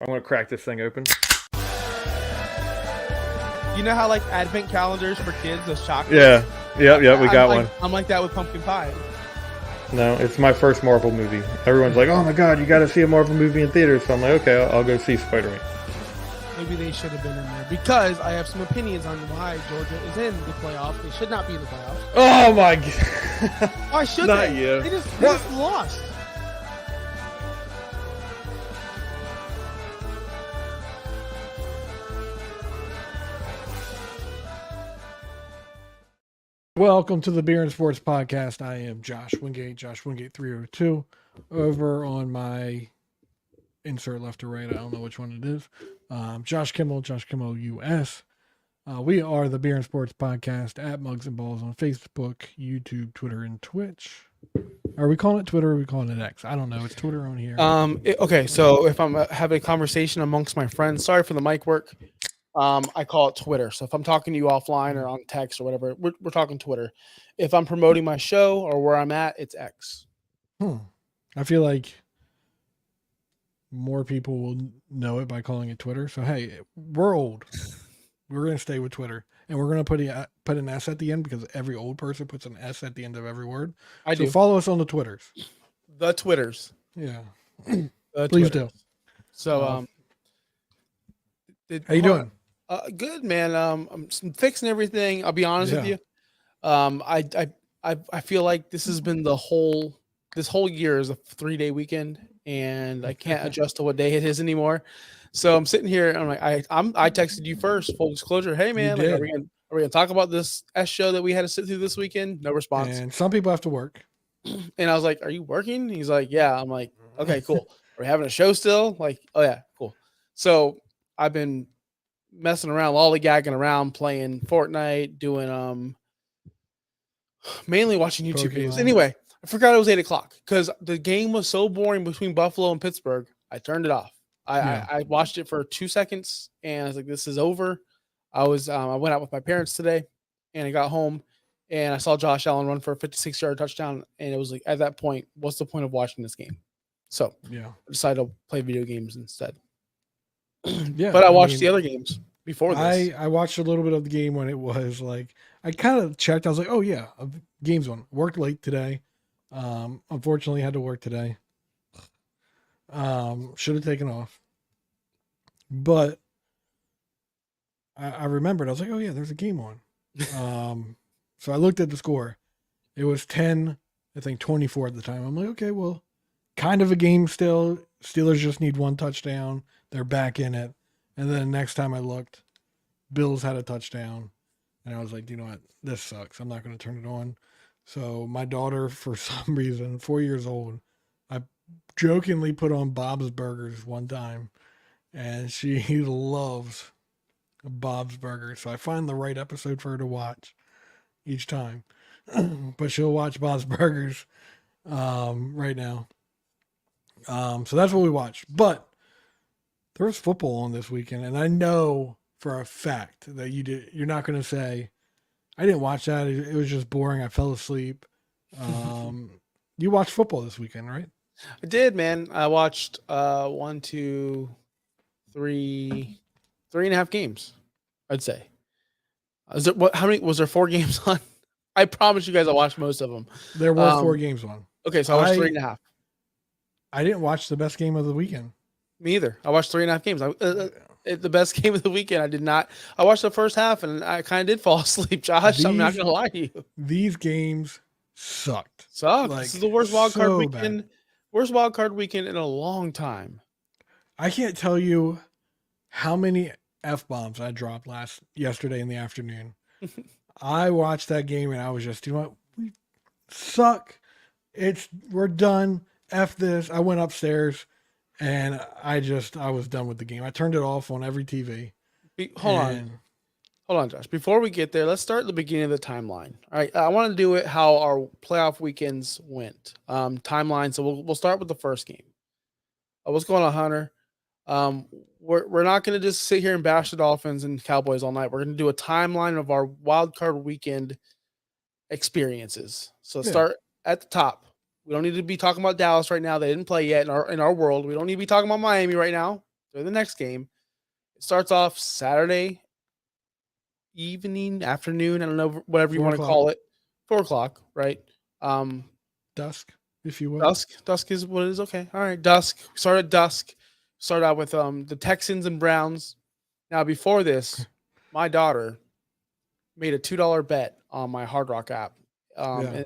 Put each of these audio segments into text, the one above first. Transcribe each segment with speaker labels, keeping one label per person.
Speaker 1: I'm gonna crack this thing open.
Speaker 2: You know how like advent calendars for kids, those chocolate?
Speaker 1: Yeah, yeah, we got one.
Speaker 2: I'm like that with pumpkin pie.
Speaker 1: No, it's my first Marvel movie. Everyone's like, "Oh my god, you got to see a Marvel movie in theaters." So I'm like, "Okay, I'll go see Spider-Man."
Speaker 2: Maybe they should have been in there because I have some opinions on why Georgia is in the playoffs. They should not be in the playoffs.
Speaker 1: Oh my god!
Speaker 2: Why should
Speaker 1: Not
Speaker 2: they?
Speaker 1: you.
Speaker 2: They just lost.
Speaker 3: Welcome to the Beer and Sports Podcast. I am Josh Wingate, Josh Wingate 302. Over on my insert left or right, I don't know which one it is. Josh Kimmel, Josh Kimmel US. We are the Beer and Sports Podcast at Mugs and Balls on Facebook, YouTube, Twitter, and Twitch. Are we calling it Twitter or are we calling it X? I don't know. It's Twitter on here.
Speaker 2: Okay, so if I'm having a conversation amongst my friends, sorry for the mic work. I call it Twitter. So if I'm talking to you offline or on text or whatever, we're talking Twitter. If I'm promoting my show or where I'm at, it's X.
Speaker 3: I feel like more people will know it by calling it Twitter. So, hey, we're old. We're going to stay with Twitter. And we're going to put an S at the end because every old person puts an S at the end of every word.
Speaker 2: I do.
Speaker 3: Follow us on the Twitters.
Speaker 2: The Twitters.
Speaker 3: Yeah.
Speaker 2: Please
Speaker 3: do.
Speaker 2: So,
Speaker 3: how you doing?
Speaker 2: Good, man. I'm fixing everything. I'll be honest with you. I feel like this has been this whole year is a 3-day weekend, and I can't adjust to what day it is anymore. So I'm sitting here. And I'm like, I texted you first. Full disclosure. Hey, man, like, are we gonna talk about this S show that we had to sit through this weekend? No response.
Speaker 3: And some people have to work.
Speaker 2: And I was like, "Are you working?" He's like, "Yeah." I'm like, "Okay, cool. Are we having a show still?" Like, "Oh yeah, cool." So I've been messing around, lollygagging around, playing Fortnite, doing mainly watching YouTube videos. Anyway, I forgot it was 8:00 because the game was so boring between Buffalo and Pittsburgh. I turned it off. I watched it for 2 seconds and I was like, "This is over." I went out with my parents today, and I got home and I saw Josh Allen run for a 56-yard touchdown, and it was like, at that point, what's the point of watching this game? So I decided to play video games instead. But I watched the other games before this.
Speaker 3: I watched a little bit of the game when it was like, I kind of checked. I was like, oh yeah, game's on. Worked late today. Unfortunately had to work today. Should have taken off. But I remembered, I was like, oh yeah, there's a game on. So I looked at the score. It was 24 at the time. I'm like, okay, well, kind of a game still. Steelers just need one touchdown. They're back in it. And then next time I looked, Bills had a touchdown. And I was like, you know what? This sucks. I'm not going to turn it on. So my daughter, for some reason, 4 years old, I jokingly put on Bob's Burgers one time. And she loves Bob's Burgers. So I find the right episode for her to watch each time. But she'll watch Bob's Burgers right now. So that's what we watched. But there was football on this weekend, and I know for a fact that you're not going to say, I didn't watch that. It was just boring. I fell asleep. You watched football this weekend, right?
Speaker 2: I did, man. I watched 1, 2, 3, 3.5 games, I'd say. How many was there? 4 games on? I promise you guys I watched most of them.
Speaker 3: There were 4 games on.
Speaker 2: Okay, so I watched 3.5.
Speaker 3: I didn't watch the best game of the weekend.
Speaker 2: Me either. I watched 3.5 games. The best game of the weekend. I did not. I watched the first half and I kind of did fall asleep, Josh. I'm not gonna lie to you.
Speaker 3: These games sucked.
Speaker 2: Like, this is the worst wild card weekend. Bad. Worst wild card weekend in a long time.
Speaker 3: I can't tell you how many F-bombs I dropped yesterday in the afternoon. I watched that game and I was just, you know what? We suck. We're done. F this. I went upstairs and I was done with the game. I turned it off on every TV.
Speaker 2: Hold on, Josh. Before we get there, let's start at the beginning of the timeline. All right. I want to do it how our playoff weekends went. Timeline. So we'll start with the first game. What's going on, Hunter? We're not going to just sit here and bash the Dolphins and Cowboys all night. We're going to do a timeline of our wild card weekend experiences. So start at the top. We don't need to be talking about Dallas right now. They didn't play yet in our world. We don't need to be talking about Miami right now. They're the next game. It starts off Saturday evening, afternoon. I don't know, whatever you
Speaker 3: 4
Speaker 2: want to
Speaker 3: o'clock.
Speaker 2: call it. 4 o'clock, right?
Speaker 3: Dusk, if you will.
Speaker 2: Dusk is what it is. Okay. All right. Dusk. Start at dusk. Start out with the Texans and Browns. Now, before this, my daughter made a $2 bet on my Hard Rock app.
Speaker 3: Yeah.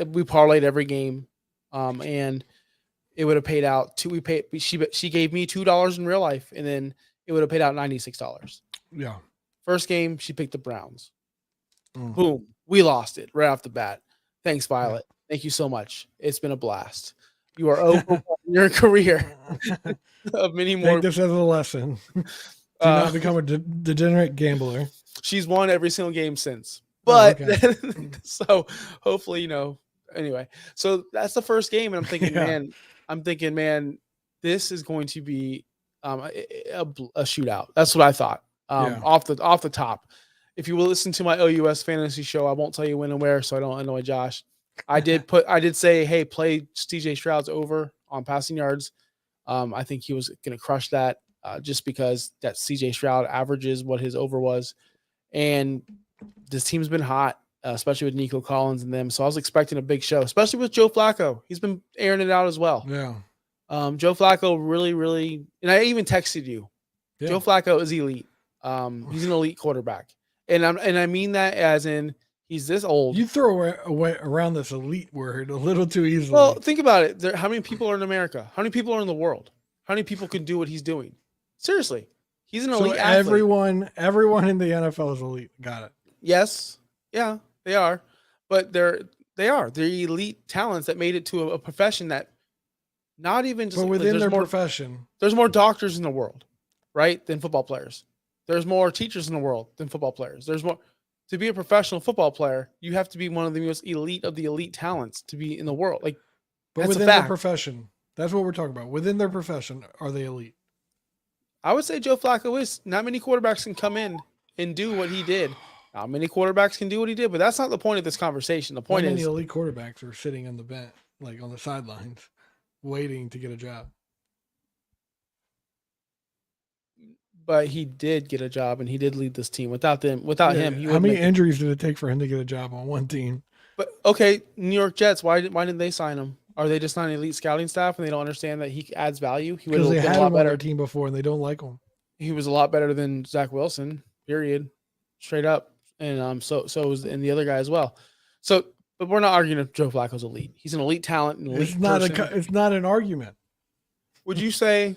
Speaker 2: We parlayed every game, and it would have paid out two. She gave me $2 in real life, and then it would have paid out $96.
Speaker 3: Yeah.
Speaker 2: First game, she picked the Browns.
Speaker 3: Mm.
Speaker 2: Boom, we lost it right off the bat. Thanks, Violet. Thank you so much. It's been a blast. You are over your career of many more.
Speaker 3: Take this as a lesson. Do not become a degenerate gambler.
Speaker 2: She's won every single game since. But
Speaker 3: okay.
Speaker 2: So hopefully, anyway. So that's the first game, and I'm thinking, man, this is going to be a shootout. That's what I thought. Off the top. If you will listen to my OUS fantasy show, I won't tell you when and where, so I don't annoy Josh. I did say, hey, play CJ Stroud's over on passing yards. I think he was going to crush that just because that CJ Stroud averages what his over was. And this team's been hot, especially with Nico Collins and them. So I was expecting a big show, especially with Joe Flacco. He's been airing it out as well.
Speaker 3: Yeah.
Speaker 2: Joe Flacco really, really, and I even texted you. Yeah. Joe Flacco is elite. He's an elite quarterback. And I mean that as in he's this old.
Speaker 3: You throw around this elite word a little too easily.
Speaker 2: Well, think about it. How many people are in America? How many people are in the world? How many people can do what he's doing? Seriously. He's an elite athlete.
Speaker 3: Everyone in the NFL is elite. Got it.
Speaker 2: Yes. Yeah, they are. But they're elite talents that made it to a profession that not even just.
Speaker 3: But within their profession.
Speaker 2: There's more doctors in the world, right, than football players. There's more teachers in the world than football players. There's more. To be a professional football player, you have to be one of the most elite of the elite talents to be in the world. But
Speaker 3: within their profession, that's what we're talking about. Within their profession, are they elite?
Speaker 2: I would say Joe Flacco is. Not many quarterbacks can come in and do what he did. Not many quarterbacks can do what he did, but that's not the point of this conversation. The point is,
Speaker 3: many elite quarterbacks are sitting on the bench, like on the sidelines, waiting to get a job.
Speaker 2: But he did get a job, and he did lead this team. Without him,
Speaker 3: how many injuries did it take for him to get a job on one team?
Speaker 2: But okay, New York Jets. Why didn't they sign him? Are they just not an elite scouting staff, and they don't understand that he adds value? He would have been a lot better.
Speaker 3: On their team before, and they don't like him.
Speaker 2: He was a lot better than Zach Wilson. Period, straight up. And so was the other guy as well. So, but we're not arguing if Joe Flacco's elite. He's an elite talent. An elite
Speaker 3: it's not an argument.
Speaker 2: Would you say?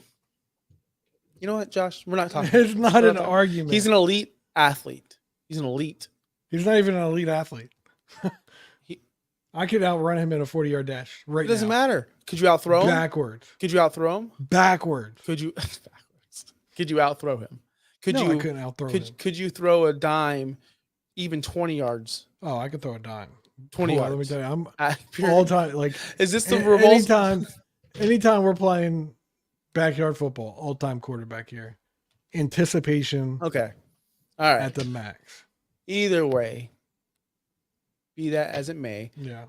Speaker 2: You know what, Josh? We're not talking.
Speaker 3: It's not an argument.
Speaker 2: He's an elite athlete. He's an elite.
Speaker 3: He's not even an elite athlete. I could outrun him in a 40-yard dash right now.
Speaker 2: It doesn't matter. Could you outthrow him?
Speaker 3: Backwards.
Speaker 2: Could you outthrow him?
Speaker 3: Backwards.
Speaker 2: Could you backwards? Could you outthrow him? I
Speaker 3: couldn't outthrow him.
Speaker 2: Could you throw a dime even 20 yards?
Speaker 3: Oh, I could throw a dime.
Speaker 2: 20 yards.
Speaker 3: Let me tell you, I'm all time like.
Speaker 2: Is this the revolt?
Speaker 3: Anytime we're playing backyard football, all-time quarterback here. Anticipation.
Speaker 2: Okay. All right.
Speaker 3: At the max.
Speaker 2: Either way, be that as it may.
Speaker 3: Yeah.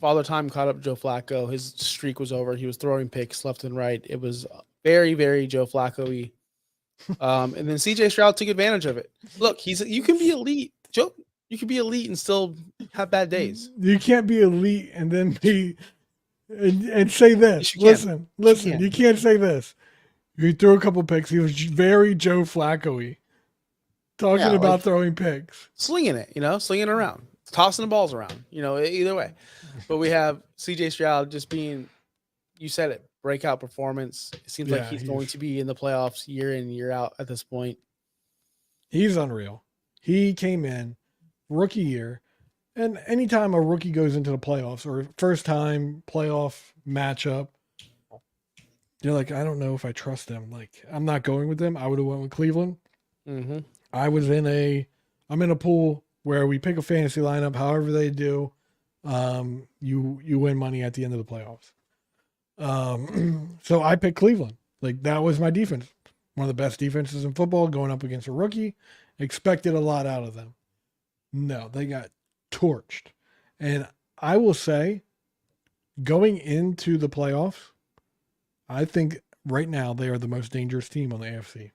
Speaker 2: Father Time caught up Joe Flacco. His streak was over. He was throwing picks left and right. It was very, very Joe Flacco-y. And then CJ Stroud took advantage of it. Look, you can be elite. Joe, you can be elite and still have bad days.
Speaker 3: You can't be elite and then be and say this. Listen. You can't say this. He threw a couple picks. He was very Joe Flacco-y. Talking about throwing picks.
Speaker 2: Slinging it, slinging it around. Tossing the balls around, either way. But we have CJ Stroud just being, you said it, breakout performance. It seems like he's going to be in the playoffs year in, year out at this point.
Speaker 3: He's unreal. He came in rookie year. And anytime a rookie goes into the playoffs or first time playoff matchup, you're like, I don't know if I trust them. Like, I'm not going with them. I would have went with Cleveland.
Speaker 2: Mm-hmm.
Speaker 3: I'm in a pool where we pick a fantasy lineup, however they do. You win money at the end of the playoffs. So I picked Cleveland. Like, that was my defense. One of the best defenses in football, going up against a rookie. Expected a lot out of them. No, they got torched. And I will say, going into the playoffs, I think right now they are the most dangerous team on the AFC.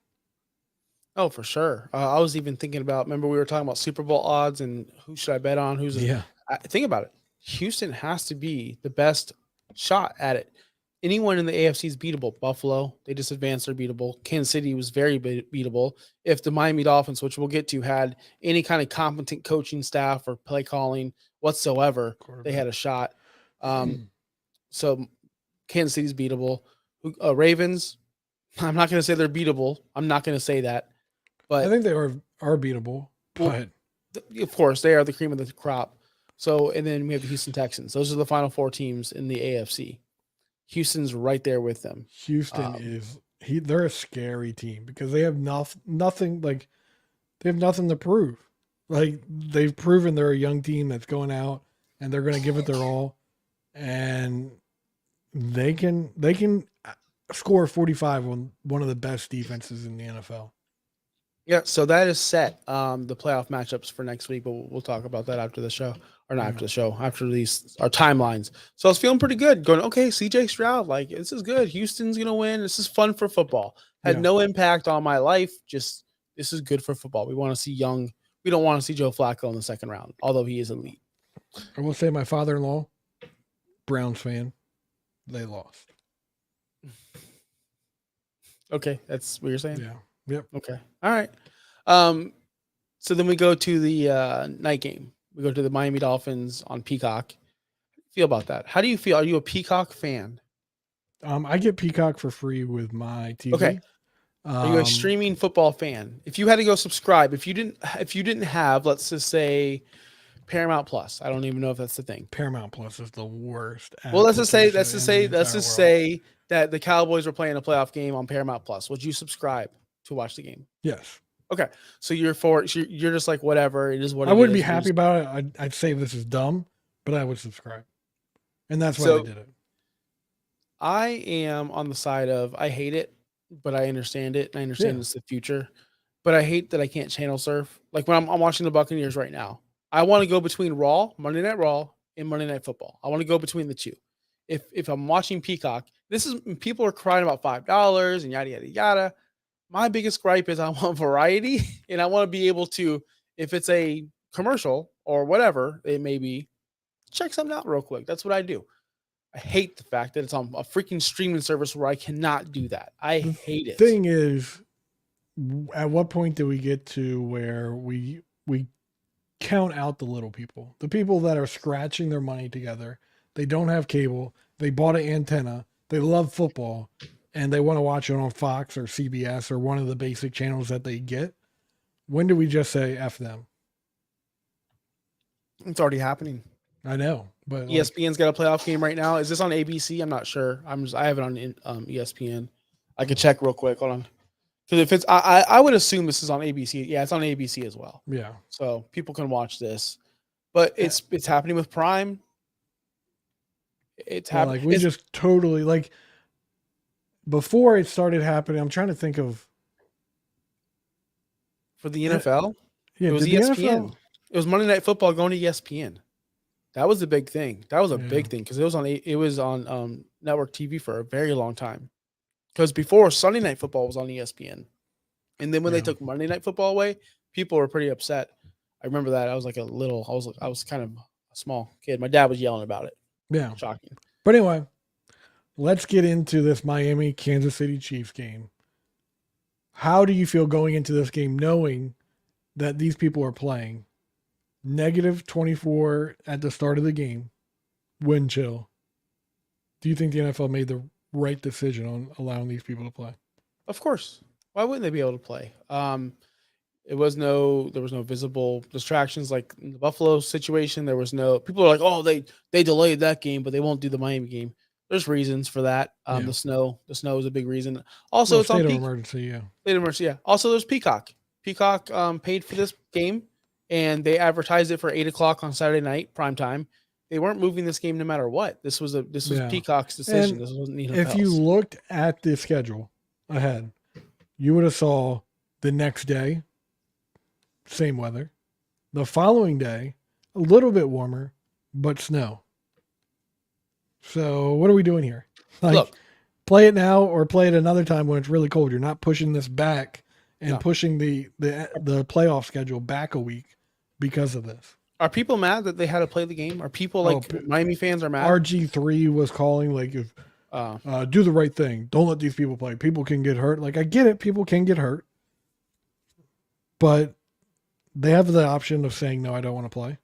Speaker 2: Oh, for sure. I was even thinking about. Remember, we were talking about Super Bowl odds and who should I bet on?
Speaker 3: Yeah.
Speaker 2: Think about it. Houston has to be the best shot at it. Anyone in the AFC is beatable. Buffalo, they just advanced, they're beatable. Kansas City was very beatable. If the Miami Dolphins, which we'll get to, had any kind of competent coaching staff or play calling whatsoever, they had a shot. So Kansas City's beatable. Ravens, I'm not going to say they're beatable. I'm not going to say that. But
Speaker 3: I think they are beatable. But
Speaker 2: of course, they are the cream of the crop. So, and then we have the Houston Texans. Those are the final four teams in the AFC. Houston's right there with them.
Speaker 3: Houston they're a scary team because they have nothing like they have nothing to prove. Like they've proven they're a young team that's going out and they're going to give it their all, and they can score 45 on one of the best defenses in the NFL.
Speaker 2: Yeah, so that is set. The playoff matchups for next week, but we'll talk about that after the show, or not after the show, after these our timelines. So I was feeling pretty good. Going, okay, CJ Stroud, like this is good. Houston's gonna win. This is fun for football. Had no impact on my life. Just this is good for football. We want to see young. We don't want to see Joe Flacco in the second round, although he is elite.
Speaker 3: I will say my father-in-law, Browns fan, they lost.
Speaker 2: Okay, that's what you're saying.
Speaker 3: Yeah. Yep.
Speaker 2: Okay. All right. So then we go to the night game. We go to the Miami Dolphins on Peacock. Feel about that? How do you feel? Are you a Peacock fan?
Speaker 3: I get Peacock for free with my TV.
Speaker 2: Okay. Are you a streaming football fan? If you had to go subscribe, if you didn't have, let's just say Paramount Plus. I don't even know if that's the thing.
Speaker 3: Paramount Plus is the worst.
Speaker 2: Well, let's just say that the Cowboys were playing a playoff game on Paramount Plus. Would you subscribe to watch the game?
Speaker 3: Yes.
Speaker 2: Okay. So you're just like, whatever. It is what it is.
Speaker 3: I wouldn't be happy about it. I'd say this is dumb, but I would subscribe. And that's why I did it.
Speaker 2: I am on the side of I hate it, but I understand it. And I understand it's the future. But I hate that I can't channel surf. Like when I'm watching the Buccaneers right now, I want to go between Monday Night Raw, and Monday Night Football. I want to go between the two. If I'm watching Peacock, people are crying about $5 and yada, yada, yada. My biggest gripe is I want variety, and I want to be able to, if it's a commercial or whatever it may be, check something out real quick. That's what I do. I hate the fact that it's on a freaking streaming service where I cannot do that. I hate it.
Speaker 3: The thing is, at what point do we get to where we count out the little people, the people that are scratching their money together? They don't have cable. They bought an antenna. They love football, and they want to watch it on Fox or CBS or one of the basic channels that they get. When do we just say F them?
Speaker 2: It's already happening.
Speaker 3: I know, but
Speaker 2: ESPN's got a playoff game right now. Is this on ABC? I'm not sure. I have it on ESPN. I could check real quick. Hold on. Because if it's, I would assume this is on ABC. Yeah, it's on ABC as well.
Speaker 3: Yeah.
Speaker 2: So people can watch this, but it's happening with Prime. It's happening.
Speaker 3: Like we just totally like before it started happening. I'm trying to think of
Speaker 2: for the NFL.
Speaker 3: Yeah,
Speaker 2: it was ESPN. It was Monday Night Football going to ESPN. That was the big thing. That was a big thing because it was on network TV for a very long time. Because before Sunday Night Football was on ESPN, and then when they took Monday Night Football away, people were pretty upset. I remember that. I was like I was kind of a small kid. My dad was yelling about it.
Speaker 3: Yeah,
Speaker 2: shocking.
Speaker 3: But anyway, let's get into this Miami Kansas City Chiefs game. How do you feel going into this game, knowing that these people are playing? -24 at the start of the game, wind chill. Do you think the NFL made the right decision on allowing these people to play?
Speaker 2: Of course. Why wouldn't they be able to play? There was no visible distractions like in the Buffalo situation. There was no people are like, oh, they delayed that game, but they won't do the Miami game. There's reasons for that. The snow is a big reason. Also, it's on
Speaker 3: state of emergency. Yeah,
Speaker 2: state of emergency. Yeah. Also, there's Peacock. Peacock paid for this game, and they advertised it for 8:00 on Saturday night, prime time. They weren't moving this game no matter what. This was Peacock's decision.
Speaker 3: And
Speaker 2: this wasn't NFL.
Speaker 3: If you looked at the schedule ahead, you would have saw the next day, same weather. The following day, a little bit warmer, but snow. So what are we doing here?
Speaker 2: Look,
Speaker 3: Play it now or play it another time when it's really cold. You're not pushing this back and
Speaker 2: No.
Speaker 3: pushing the playoff schedule back a week because of this.
Speaker 2: Are people mad that they had to play the game? Are people like Miami fans are mad?
Speaker 3: RG3 was calling like, if do the right thing. Don't let these people play. People can get hurt. Like, I get it. People can get hurt. But they have the option of saying, no, I don't want to play.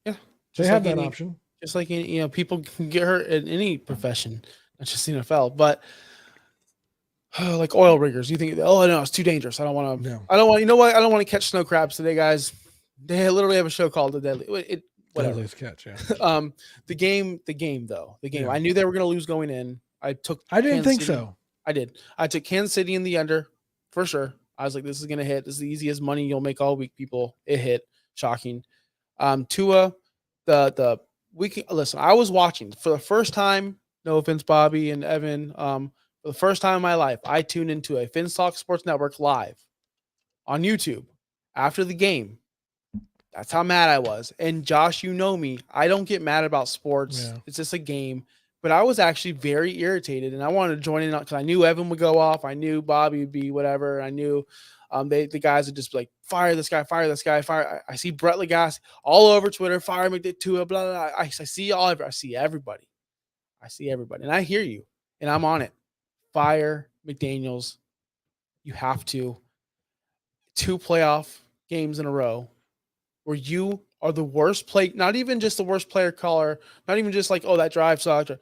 Speaker 2: Yeah.
Speaker 3: They have that option.
Speaker 2: Just like, people can get hurt in any profession, not just the NFL. But like oil riggers, you think, oh, no, it's too dangerous. I don't want to.
Speaker 3: No.
Speaker 2: I don't want, you know what? I don't want to catch snow crabs today, guys. They literally have a show called The Deadly. Whatever.
Speaker 3: Deadliest catch, yeah.
Speaker 2: The game, though. The game.
Speaker 3: Yeah.
Speaker 2: I knew they were going to lose going in. I
Speaker 3: didn't think so.
Speaker 2: I did. I took Kansas City in the under for sure. I was like, this is going to hit. This is the easiest money you'll make all week, people. It hit. Shocking. Tua, the week. Listen, I was watching for the first time. No offense, Bobby and Evan. For the first time in my life, I tuned into a Finstock Sports Network live on YouTube after the game. That's how mad I was. And Josh, you know me. I don't get mad about sports.
Speaker 3: Yeah.
Speaker 2: It's just a game. But I was actually very irritated, and I wanted to join in because I knew Evan would go off. I knew Bobby would be whatever. I knew the guys would just be like, fire this guy, fire this guy, fire. I see Brett Lagasse all over Twitter, fire McDitua, blah, blah, blah. I see I see everybody. And I hear you, and I'm on it. Fire McDaniels. You have to. 2 playoff games in a row where you are the worst play, not even just the worst player caller, not even just like, oh, that drive sucked.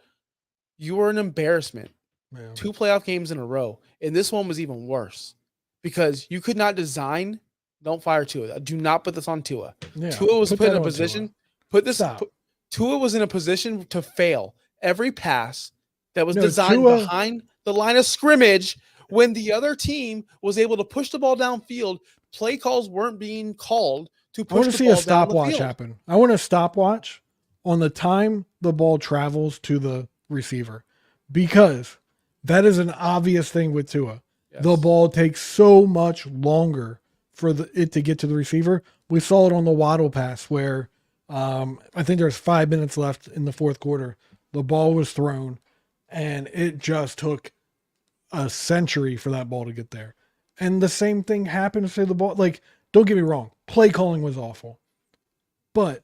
Speaker 2: You were an embarrassment.
Speaker 3: Yeah.
Speaker 2: 2 playoff games in a row. And this one was even worse because you could not design. Don't fire Tua. Do not put this on Tua.
Speaker 3: Yeah.
Speaker 2: Tua was put in a position.
Speaker 3: Stop.
Speaker 2: Tua was in a position to fail every pass that was designed behind the line of scrimmage when the other team was able to push the ball downfield. Play calls weren't being called to push the ball down the field.
Speaker 3: I want to see a stopwatch happen. I want a stopwatch on the time the ball travels to the receiver, because that is an obvious thing with Tua. Yes. The ball takes so much longer for it to get to the receiver. We saw it on the Waddle pass where I think there's 5 minutes left in the fourth quarter. The ball was thrown, and it just took a century for that ball to get there. And the same thing happens to the ball. Like, don't get me wrong, play calling was awful, but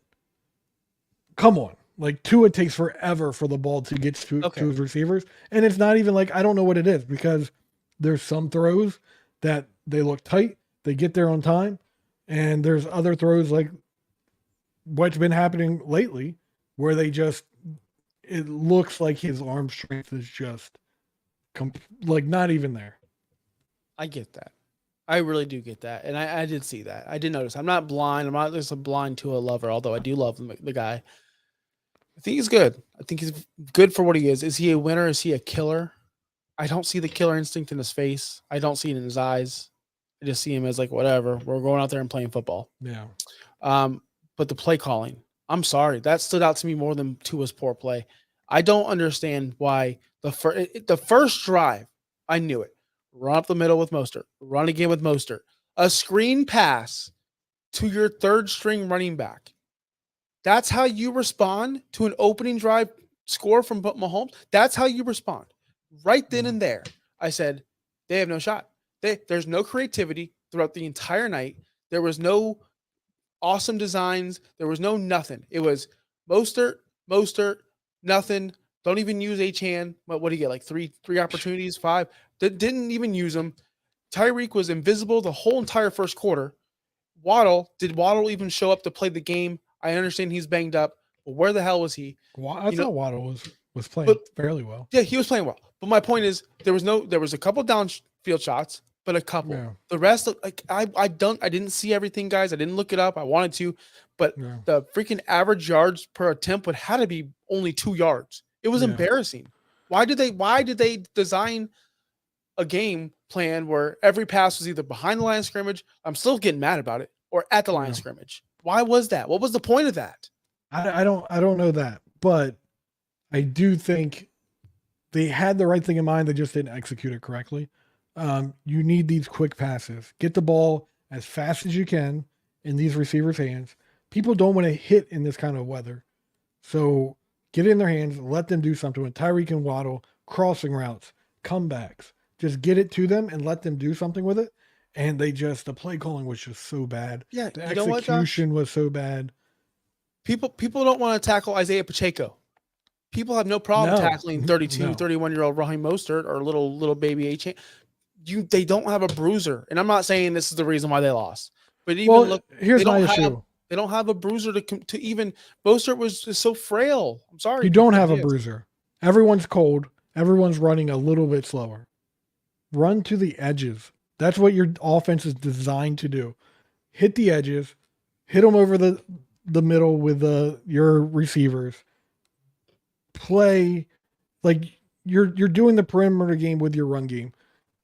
Speaker 3: come on. Like, Tua takes forever for the ball to get to his receivers. And it's not even like, I don't know what it is, because there's some throws that they look tight, they get there on time. And there's other throws like what's been happening lately where it looks like his arm strength is just like not even there.
Speaker 2: I get that. I really do get that. And I did see that. I did notice. I'm not blind. I'm not just a blind Tua lover, although I do love the guy. I think he's good. I think he's good for what he is. Is he a winner? Is he a killer? I don't see the killer instinct in his face. I don't see it in his eyes. I just see him as like, whatever. We're going out there and playing football.
Speaker 3: Yeah.
Speaker 2: But the play calling, I'm sorry. That stood out to me more than Tua's poor play. I don't understand why the first drive, I knew it. Run up the middle with Mostert. Run again with Mostert. A screen pass to your third string running back. That's how you respond to an opening drive score from Mahomes. That's how you respond. Right then and there, I said, they have no shot. There's no creativity throughout the entire night. There was no awesome designs. There was no nothing. It was Mostert, nothing. Don't even use H-hand. What do you get? Like three opportunities, 5. Didn't even use them. Tyreek was invisible the whole entire first quarter. Did Waddle even show up to play the game? I understand he's banged up, but where the hell was he?
Speaker 3: I thought Waddle was playing fairly well.
Speaker 2: Yeah, he was playing well. But my point is, there was a couple downfield shots, but a couple. Yeah. The rest, I didn't see everything, guys. I didn't look it up. I wanted to, but the freaking average yards per attempt had to be only 2 yards. It was embarrassing. Why did they design a game plan where every pass was either behind the line of scrimmage? I'm still getting mad about it, or at the line of scrimmage. Why was that? What was the point of that?
Speaker 3: I don't know that, but I do think they had the right thing in mind. They just didn't execute it correctly. You need these quick passes. Get the ball as fast as you can in these receivers' hands. People don't want to hit in this kind of weather. So get it in their hands, let them do something with Tyreek and Waddle crossing routes. comebacks. Just get it to them and let them do something with it. And the play calling was just so bad.
Speaker 2: Yeah,
Speaker 3: The
Speaker 2: you know what, Josh?
Speaker 3: execution was so bad.
Speaker 2: People don't want to tackle Isaiah Pacheco. People have no problem tackling 32, 31-year-old Raheem Mostert or little baby A-Chain. They don't have a bruiser. And I'm not saying this is the reason why they lost. But even
Speaker 3: here's my issue.
Speaker 2: They don't have a bruiser to even Mostert was just so frail. I'm sorry.
Speaker 3: You don't have a bruiser. Everyone's cold. Everyone's running a little bit slower. Run to the edges. That's what your offense is designed to do. Hit the edges. Hit them over the middle with your receivers. Play like you're doing the perimeter game with your run game.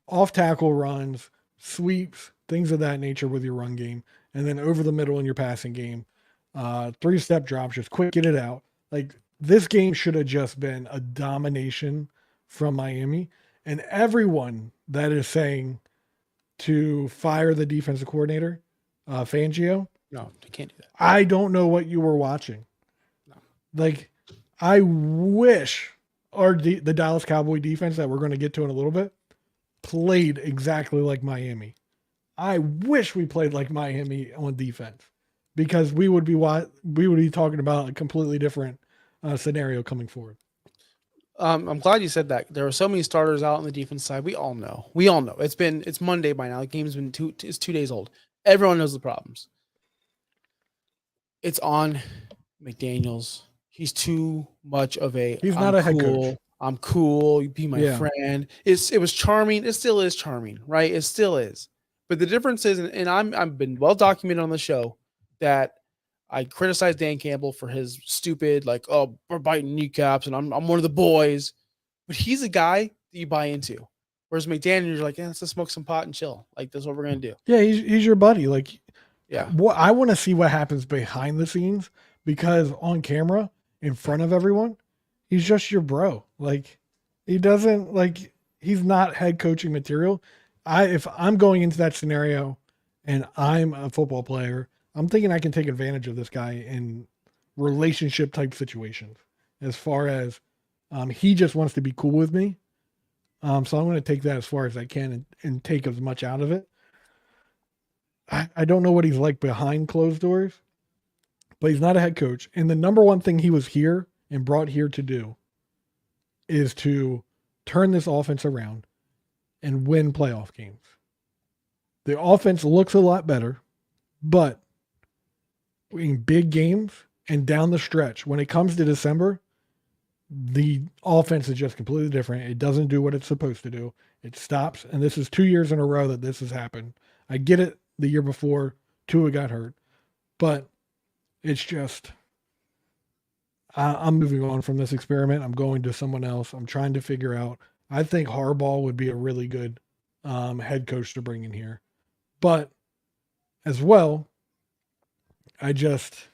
Speaker 3: Off tackle runs, sweeps, things of that nature with your run game, and then over the middle in your passing game. 3-step drops, just quick, get it out. Like this game should have just been a domination from Miami. And everyone that is saying to fire the defensive coordinator, Fangio.
Speaker 2: No, they can't do that.
Speaker 3: I don't know what you were watching.
Speaker 2: No.
Speaker 3: Like, I wish the Dallas Cowboy defense that we're going to get to in a little bit played exactly like Miami. I wish we played like Miami on defense because we would be talking about a completely different scenario coming forward.
Speaker 2: I'm glad you said that. There are so many starters out on the defense side. We all know. It's Monday by now. The game's been 2 days old. Everyone knows the problems. It's on McDaniels. He's too much of a.
Speaker 3: He's not a head coach.
Speaker 2: I'm cool. You be my friend. It was charming. It still is charming, right? It still is. But the difference is, and I've been well documented on the show that I criticized Dan Campbell for his stupid, like, oh, we're biting kneecaps and I'm one of the boys. But he's a guy that you buy into. Whereas McDaniel, you're like, yeah, let's just smoke some pot and chill. Like, that's what we're going to do.
Speaker 3: Yeah, he's your buddy. Like,
Speaker 2: yeah.
Speaker 3: I want to see what happens behind the scenes because on camera, in front of everyone, he's just your bro. Like, he's not head coaching material. If I'm going into that scenario and I'm a football player, I'm thinking I can take advantage of this guy in relationship type situations as far as he just wants to be cool with me. So I'm going to take that as far as I can and take as much out of it. I don't know what he's like behind closed doors, but he's not a head coach. And the number one thing he was here and brought here to do is to turn this offense around and win playoff games. The offense looks a lot better, but in big games and down the stretch, when it comes to December, the offense is just completely different. It doesn't do what it's supposed to do. It stops, and this is 2 years in a row that this has happened. I get it. The year before, Tua got hurt, but it's just I'm moving on from this experiment. I'm going to someone else. I'm trying to figure out. I think Harbaugh would be a really good head coach to bring in here, but as well, I don't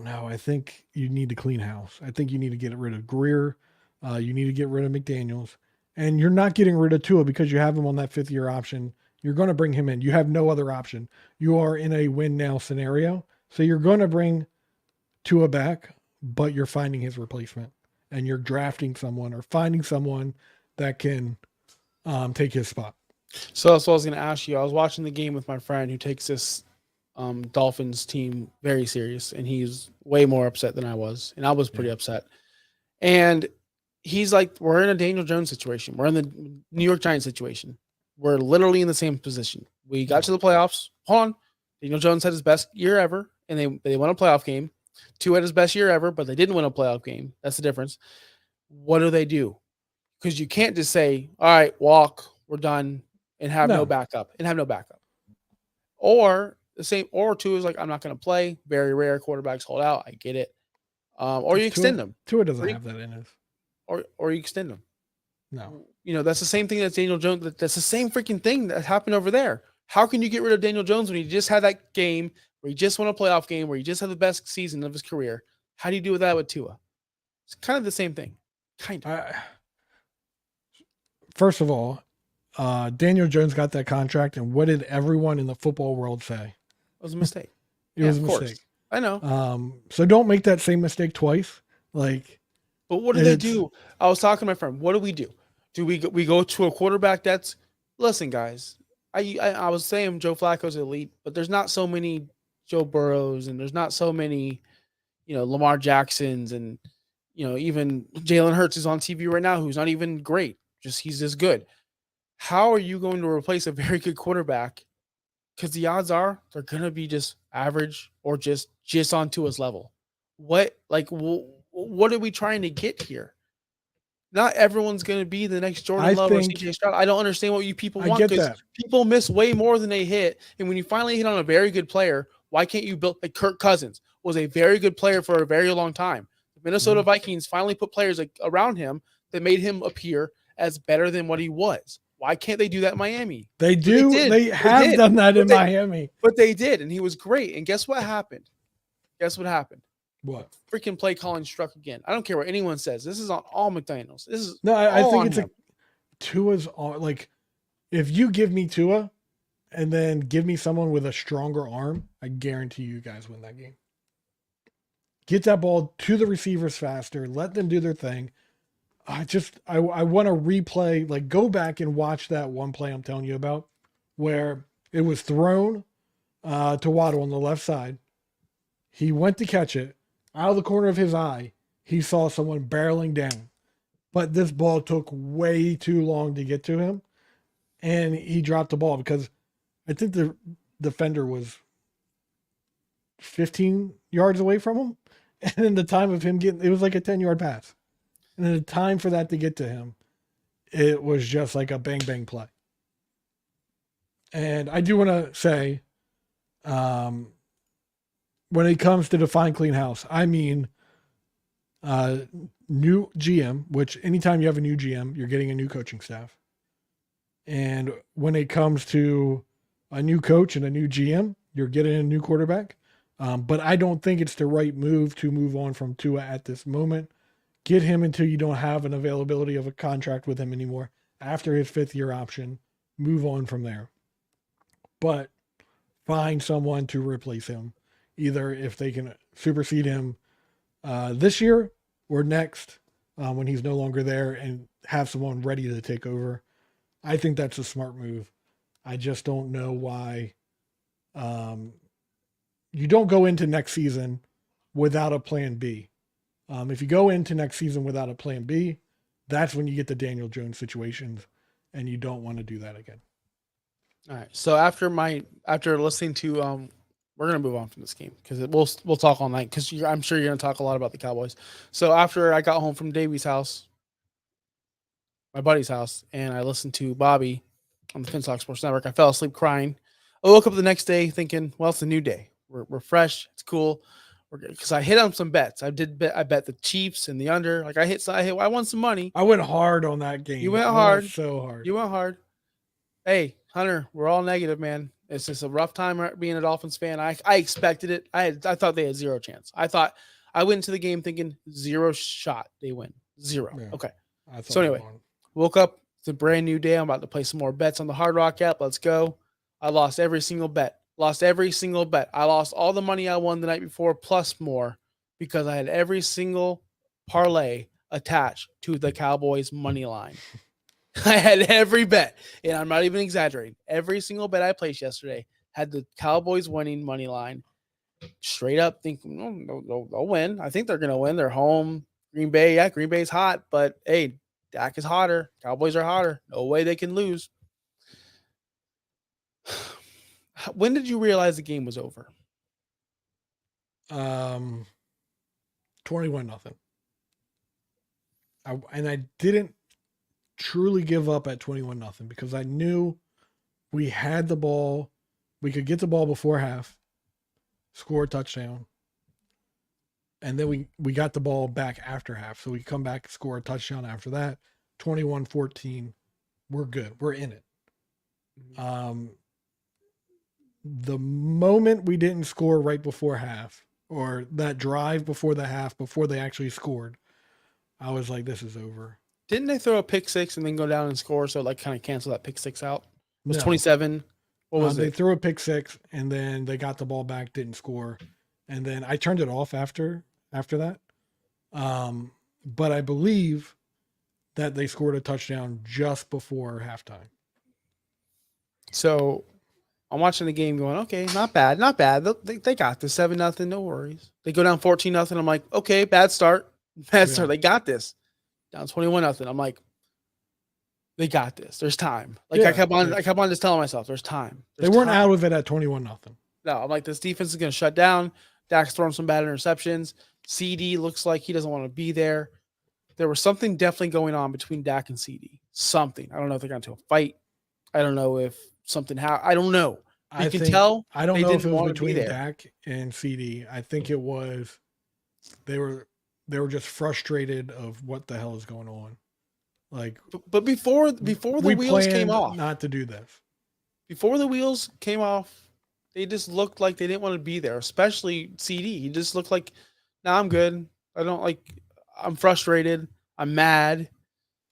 Speaker 3: know. I think you need to clean house. I think you need to get rid of Greer. You need to get rid of McDaniels. And you're not getting rid of Tua because you have him on that 5th-year option. You're going to bring him in. You have no other option. You are in a win-now scenario. So you're going to bring Tua back, but you're finding his replacement. And you're drafting someone or finding someone that can take his spot.
Speaker 2: So that's what I was going to ask you. I was watching the game with my friend who takes this Dolphins team very serious, and he's way more upset than I was, and I was pretty upset. And he's like, we're in a Daniel Jones situation. We're in the New York Giants situation. We're literally in the same position. We got to the playoffs. Hold on. Daniel Jones had his best year ever, and they won a playoff game. Tua had his best year ever, but they didn't win a playoff game. That's the difference. What do? Because you can't just say, all right, walk, we're done, and have no backup. Or the same, or Tua is like, I'm not going to play. Very rare quarterbacks hold out. I get it. Or you extend them.
Speaker 3: Tua doesn't have that in his.
Speaker 2: Or you extend them.
Speaker 3: No.
Speaker 2: You know, that's the same thing that Daniel Jones, that's the same freaking thing that happened over there. How can you get rid of Daniel Jones when he just had that game where he just won a playoff game, where he just had the best season of his career? How do you do that with Tua? It's kind of the same thing. Kind of.
Speaker 3: First of all, Daniel Jones got that contract, and what did everyone in the football world say?
Speaker 2: It was a mistake.
Speaker 3: It was a mistake.
Speaker 2: I know.
Speaker 3: So don't make that same mistake twice. Like,
Speaker 2: but what do they do? I was talking to my friend. What do we do? Do we go to a quarterback that's listen, guys? I was saying Joe Flacco's elite, but there's not so many Joe Burrows and there's not so many, Lamar Jacksons and even Jalen Hurts is on TV right now, who's not even great. Just he's just good. How are you going to replace a very good quarterback? Because the odds are they're gonna be just average or just on Tua's level. What are we trying to get here? Not everyone's going to be the next Jordan
Speaker 3: I
Speaker 2: Love or
Speaker 3: think
Speaker 2: CJ Stroud. I don't understand what you people
Speaker 3: I
Speaker 2: want
Speaker 3: get
Speaker 2: because
Speaker 3: that.
Speaker 2: people miss way more than they hit. And when you finally hit on a very good player, why can't you build like Kirk Cousins was a very good player for a very long time. The Minnesota Vikings finally put players like around him that made him appear as better than what he was. Why can't they do that in Miami?
Speaker 3: They
Speaker 2: But
Speaker 3: do.
Speaker 2: did.
Speaker 3: They have done that in Miami.
Speaker 2: But they did, and he was great. And guess what happened? Guess what happened?
Speaker 3: What?
Speaker 2: Freaking play calling struck again. I don't care what anyone says. This is on all McDaniels. This is
Speaker 3: No, I think it's
Speaker 2: him.
Speaker 3: Tua's like, if you give me Tua and then give me someone with a stronger arm, I guarantee you guys win that game. Get that ball to the receivers faster. Let them do their thing. I want to replay, like go back and watch that one play I'm telling you about where it was thrown to Waddle on the left side. He went to catch it. Out of the corner of his eye, he saw someone barreling down. But this ball took way too long to get to him. And he dropped the ball because I think the defender was 15 yards away from him. And in the time of him getting, it was like a 10-yard pass. And in the time for that to get to him, it was just like a bang, bang play. And I do want to say, when it comes to define clean house, I mean, new GM, which anytime you have a new GM, you're getting a new coaching staff. And when it comes to a new coach and a new GM, you're getting a new quarterback. But I don't think it's the right move to move on from Tua at this moment. Get him until you don't have an availability of a contract with him anymore. After his 5th-year option, move on from there. But find someone to replace him. Either if they can supersede him this year or next when he's no longer there and have someone ready to take over. I think that's a smart move. I just don't know why you don't go into next season without a plan B. If you go into next season without a plan B, that's when you get the Daniel Jones situations, and you don't want to do that again.
Speaker 2: All right. So after listening to we're gonna move on from this game because we'll talk all night because I'm sure you're gonna talk a lot about the Cowboys. So after I got home from Davey's house, my buddy's house, and I listened to Bobby on the Finstock Sports Network, I fell asleep crying. I woke up the next day thinking, well, it's a new day. We're fresh. It's cool. Because I hit on some bets. I bet the Chiefs and the under. Like I won some money.
Speaker 3: I went hard on that game.
Speaker 2: You went hard.
Speaker 3: So hard.
Speaker 2: You went hard. Hey, Hunter, we're all negative, man. It's just a rough time being a Dolphins fan. I expected it. I thought they had zero chance. I went into the game thinking zero shot they win. Zero. Yeah. Okay. So anyway, woke up. It's a brand new day. I'm about to play some more bets on the Hard Rock app. Let's go. I lost every single bet. I lost all the money I won the night before plus more because I had every single parlay attached to the Cowboys money line. I had every bet, and I'm not even exaggerating. Every single bet I placed yesterday had the Cowboys winning money line. Straight up thinking, they'll win. I think they're going to win. They're home. Green Bay, yeah, Green Bay's hot, but hey, Dak is hotter. Cowboys are hotter. No way they can lose. When did you realize the game was over?
Speaker 3: 21-0. I didn't truly give up at 21-0 because I knew we had the ball. We could get the ball before half, score a touchdown. And then we got the ball back after half. So we come back, score a touchdown after that. 21-14. We're good. We're in it. The moment we didn't score right before half, or that drive before the half, before they actually scored, I was like, this is over.
Speaker 2: Didn't they throw a pick six and then go down and score? So like kind of cancel that pick six out? It was 27. What was it?
Speaker 3: They threw a pick six and then they got the ball back, didn't score. And then I turned it off after that. But I believe that they scored a touchdown just before halftime.
Speaker 2: So I'm watching the game going, okay, not bad, not bad. They got this 7-0, no worries. They go down 14-0. I'm like, okay, bad start. Bad start. They got this. Down 21-0. I'm like, they got this. There's time. Like I kept on just telling myself, there's time.
Speaker 3: They weren't out of it at 21-0.
Speaker 2: No, I'm like, this defense is going to shut down. Dak's throwing some bad interceptions. CD looks like he doesn't want to be there. There was something definitely going on between Dak and CD. Something. I don't know if they got into a fight. I don't know if something I don't know. You can tell.
Speaker 3: I don't know if it was between Dak and CD. I think it was they were just frustrated of what the hell is going on. Like,
Speaker 2: but before the wheels came off,
Speaker 3: not to do this.
Speaker 2: Before the wheels came off, they just looked like they didn't want to be there. Especially CD. He just looked like, nah, I'm good. I'm frustrated. I'm mad.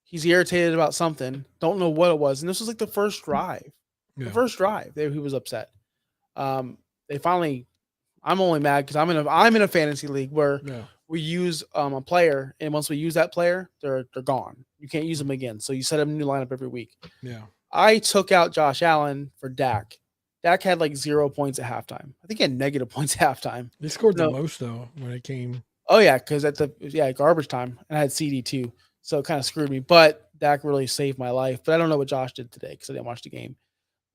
Speaker 2: He's irritated about something. Don't know what it was. And this was like the first drive.
Speaker 3: Yeah.
Speaker 2: The first drive, he was upset. They finally. I'm only mad because I'm in a fantasy league where we use a player, and once we use that player, they're gone. You can't use them again. So you set up a new lineup every week.
Speaker 3: Yeah.
Speaker 2: I took out Josh Allen for Dak. Dak had like 0 points at halftime. I think he had negative points at halftime.
Speaker 3: They scored the most though when it came.
Speaker 2: Oh yeah, because at garbage time, and I had CD too, so it kind of screwed me. But Dak really saved my life. But I don't know what Josh did today because I didn't watch the game.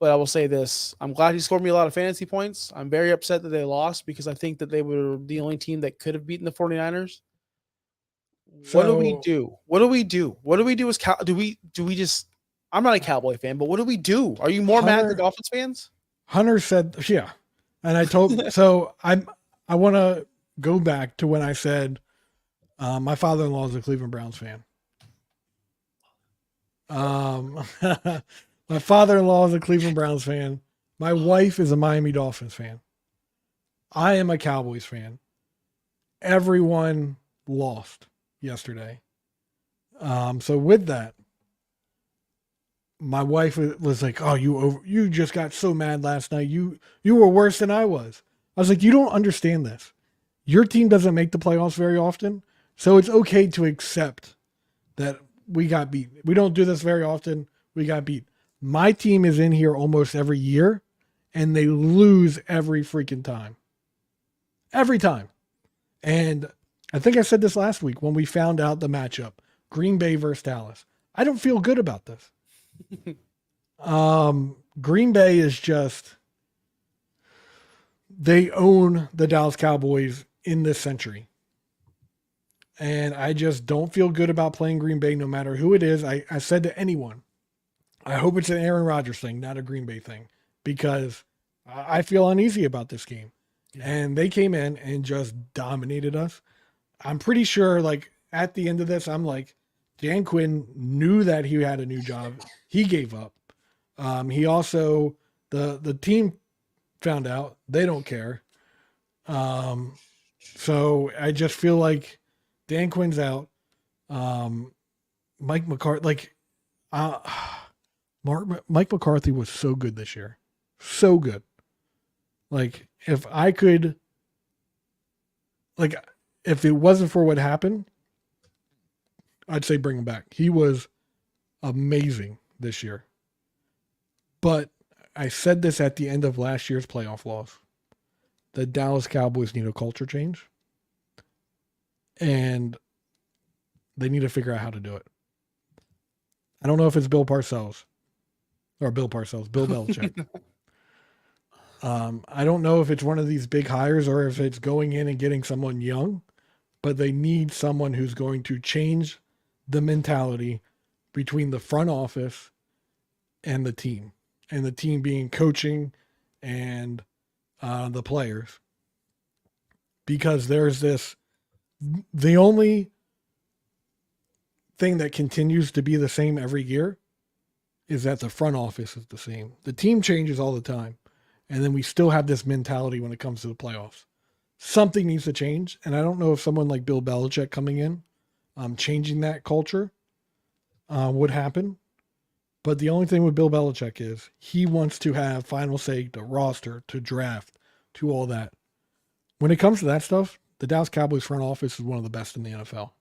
Speaker 2: But I will say this: I'm glad he scored me a lot of fantasy points. I'm very upset that they lost because I think that they were the only team that could have beaten the 49ers. So, what do we do? What do we do? What do we do as do we just? I'm not a Cowboy fan, but what do we do? Are you more mad than Dolphins fans?
Speaker 3: Hunter said, yeah, and I told so I want to go back to when I said my father-in-law is a Cleveland Browns fan. My father-in-law is a Cleveland Browns fan. My wife is a Miami Dolphins fan. I am a Cowboys fan. Everyone lost yesterday. So with that, my wife was like, "Oh, you just got so mad last night. You were worse than I was." I was like, "You don't understand this. Your team doesn't make the playoffs very often, so it's okay to accept that we got beat. We don't do this very often. We got beat. My team is in here almost every year, and they lose every freaking time. Every time." And I think I said this last week when we found out the matchup, Green Bay versus Dallas. I don't feel good about this. Green Bay is just, they own the Dallas Cowboys in this century. And I just don't feel good about playing Green Bay no matter who it is. I said to anyone, I hope it's an Aaron Rodgers thing, not a Green Bay thing, because I feel uneasy about this game. Yeah. And they came in and just dominated us. I'm pretty sure, like, at the end of this, I'm like, Dan Quinn knew that he had a new job. He gave up. He also, the team found out. They don't care. So I just feel like Dan Quinn's out. Mike McCarthy, Mike McCarthy was so good this year. So good. Like, if it wasn't for what happened, I'd say bring him back. He was amazing this year. But I said this at the end of last year's playoff loss. The Dallas Cowboys need a culture change. And they need to figure out how to do it. I don't know if it's Bill Belichick. I don't know if it's one of these big hires or if it's going in and getting someone young, but they need someone who's going to change the mentality between the front office and the team being coaching and the players. Because there's the only thing that continues to be the same every year is that the front office is the same. The team changes all the time. And then we still have this mentality when it comes to the playoffs. Something needs to change. And I don't know if someone like Bill Belichick coming in, changing that culture would happen. But the only thing with Bill Belichick is he wants to have final say to roster, to draft, to all that. When it comes to that stuff, the Dallas Cowboys front office is one of the best in the NFL.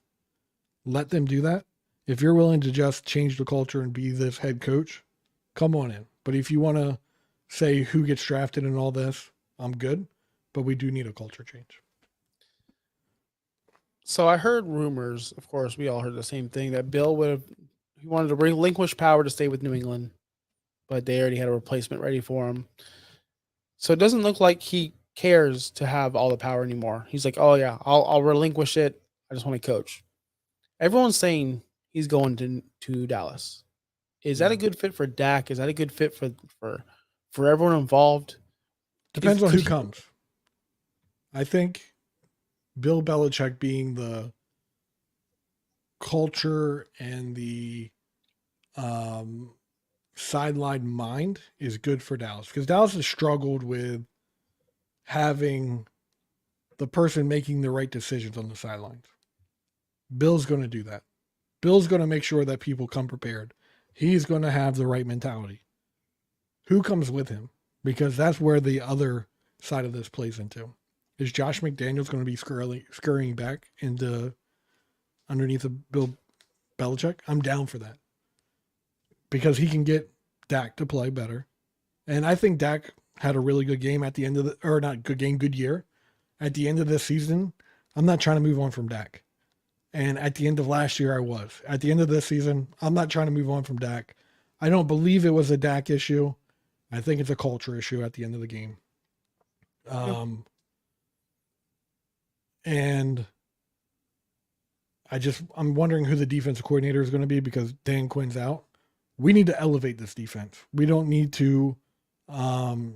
Speaker 3: Let them do that, If you're willing to just change the culture and be this head coach, come on in. But if you want to say who gets drafted and all this, I'm good. But we do need a culture change.
Speaker 2: So I heard rumors, of course, we all heard the same thing, that Bill he wanted to relinquish power to stay with New England, but they already had a replacement ready for him. So it doesn't look like he cares to have all the power anymore. He's like, oh yeah, I'll relinquish it. I just want to coach. Everyone's saying he's going to Dallas. Is that a good fit for Dak? Is that a good fit for everyone involved?
Speaker 3: Depends on who comes. I think Bill Belichick being the culture and the sideline mind is good for Dallas, because Dallas has struggled with having the person making the right decisions on the sidelines. Bill's going to do that. Bill's going to make sure that people come prepared. He's going to have the right mentality. Who comes with him? Because that's where the other side of this plays into. Is Josh McDaniels going to be scurrying back into underneath of Bill Belichick? I'm down for that, because he can get Dak to play better. And I think Dak had a really good game at the end of the, or not good game, good year. At the end of this season, I'm not trying to move on from Dak. And at the end of last year, I was. At the end of this season, I'm not trying to move on from Dak. I don't believe it was a Dak issue. I think it's a culture issue at the end of the game. And I'm wondering who the defensive coordinator is going to be, because Dan Quinn's out. We need to elevate this defense. We don't need to fall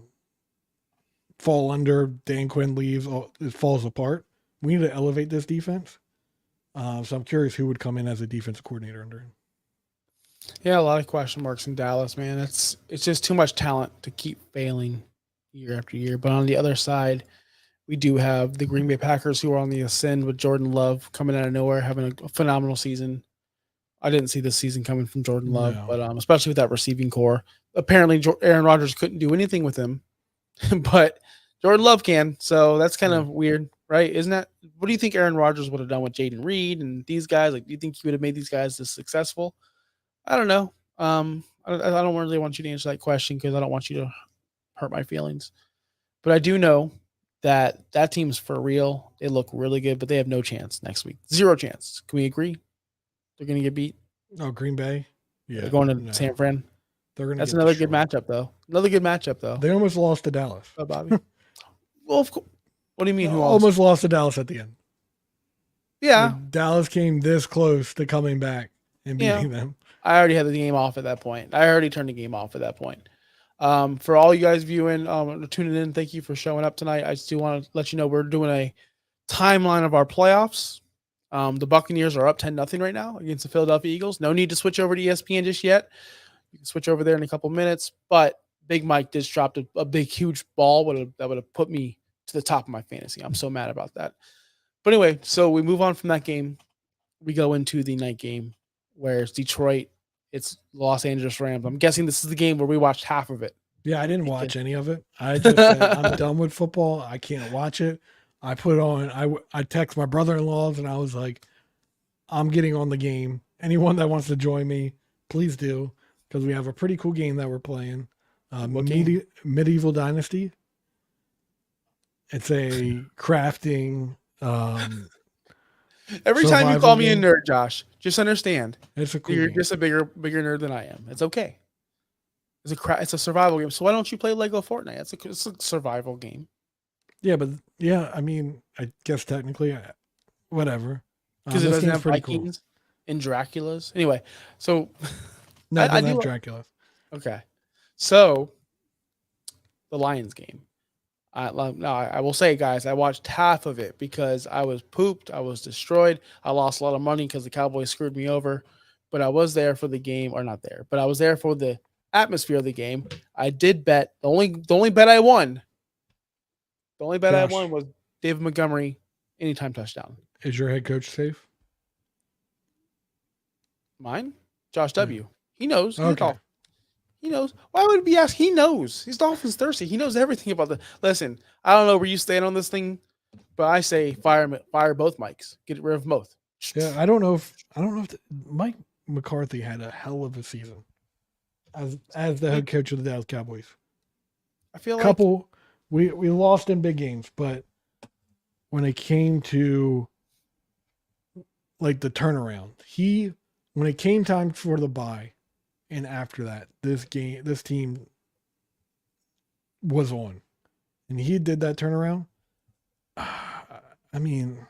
Speaker 3: under. Dan Quinn leaves, it falls apart. We need to elevate this defense. So I'm curious who would come in as a defensive coordinator under him.
Speaker 2: Yeah, a lot of question marks in Dallas, man. It's just too much talent to keep failing year after year. But on the other side, we do have the Green Bay Packers, who are on the ascend with Jordan Love coming out of nowhere, having a phenomenal season. I didn't see this season coming from Jordan Love, but especially with that receiving core. Apparently, Aaron Rodgers couldn't do anything with him, but Jordan Love can. So that's kind of weird, right? Isn't that? What do you think Aaron Rodgers would have done with Jaden Reed and these guys? Like, do you think he would have made these guys this successful? I don't know. I don't really want you to answer that question, because I don't want you to hurt my feelings. But I do know that team's for real. They look really good, but they have no chance next week. Zero chance. Can we agree? They're going to get beat.
Speaker 3: Oh, Green Bay? Yeah.
Speaker 2: They're going to San Fran.
Speaker 3: They're going to.
Speaker 2: That's another good matchup, though. Another good matchup, though.
Speaker 3: They almost lost to Dallas.
Speaker 2: Oh, Bobby. Well, of course. What do you mean? Who
Speaker 3: almost lost to Dallas at the end?
Speaker 2: Yeah.
Speaker 3: Dallas came this close to coming back and beating them.
Speaker 2: I already had the game off at that point. I already turned the game off at that point. For all you guys viewing, tuning in, thank you for showing up tonight. I still want to let you know we're doing a timeline of our playoffs. The Buccaneers are up 10-0 right now against the Philadelphia Eagles. No need to switch over to ESPN just yet. You can switch over there in a couple minutes. But Big Mike just dropped a big, huge ball that would have put me to the top of my fantasy. I'm so mad about that. But anyway, so we move on from that game. We go into the night game, where it's Detroit. It's Los Angeles Rams. I'm guessing this is the game where we watched half of it.
Speaker 3: Yeah, I didn't watch any of it. I just said, I'm done with football. I can't watch it. I put on, I text my brother-in-laws, and I was like, I'm getting on the game. Anyone that wants to join me, please do, because we have a pretty cool game that we're playing. Medieval Dynasty. It's a crafting.
Speaker 2: Every time you call me a nerd, Josh, just understand
Speaker 3: it's a cool
Speaker 2: you're
Speaker 3: game.
Speaker 2: just a bigger nerd than I am. It's okay. It's a survival game. So why don't you play Lego Fortnite? It's a survival game.
Speaker 3: Yeah, but I mean, I guess technically, whatever.
Speaker 2: Because it doesn't have Vikings and Draculas. Anyway, so
Speaker 3: no, I don't have Dracula.
Speaker 2: Okay, so the Lions game. I will say, guys, I watched half of it because I was pooped. I was destroyed. I lost a lot of money because the Cowboys screwed me over. But I was there for the game, or not there, but I was there for the atmosphere of the game. I did bet. The only bet I won. The only bet I won was David Montgomery anytime touchdown.
Speaker 3: Is your head coach safe?
Speaker 2: Mine? Josh W. He knows.
Speaker 3: Okay.
Speaker 2: He knows. Why would it be asked? He knows. He's Dolphins thirsty. He knows everything about the. Listen, I don't know where you stand on this thing, but I say fire both mics. Get rid of both.
Speaker 3: Yeah, I don't know if McCarthy had a hell of a season as the head coach of the Dallas Cowboys.
Speaker 2: I feel
Speaker 3: Couple, we lost in big games, but when it came to like the turnaround, when it came time for the bye, and after that, this team was on, and he did that turnaround. I mean,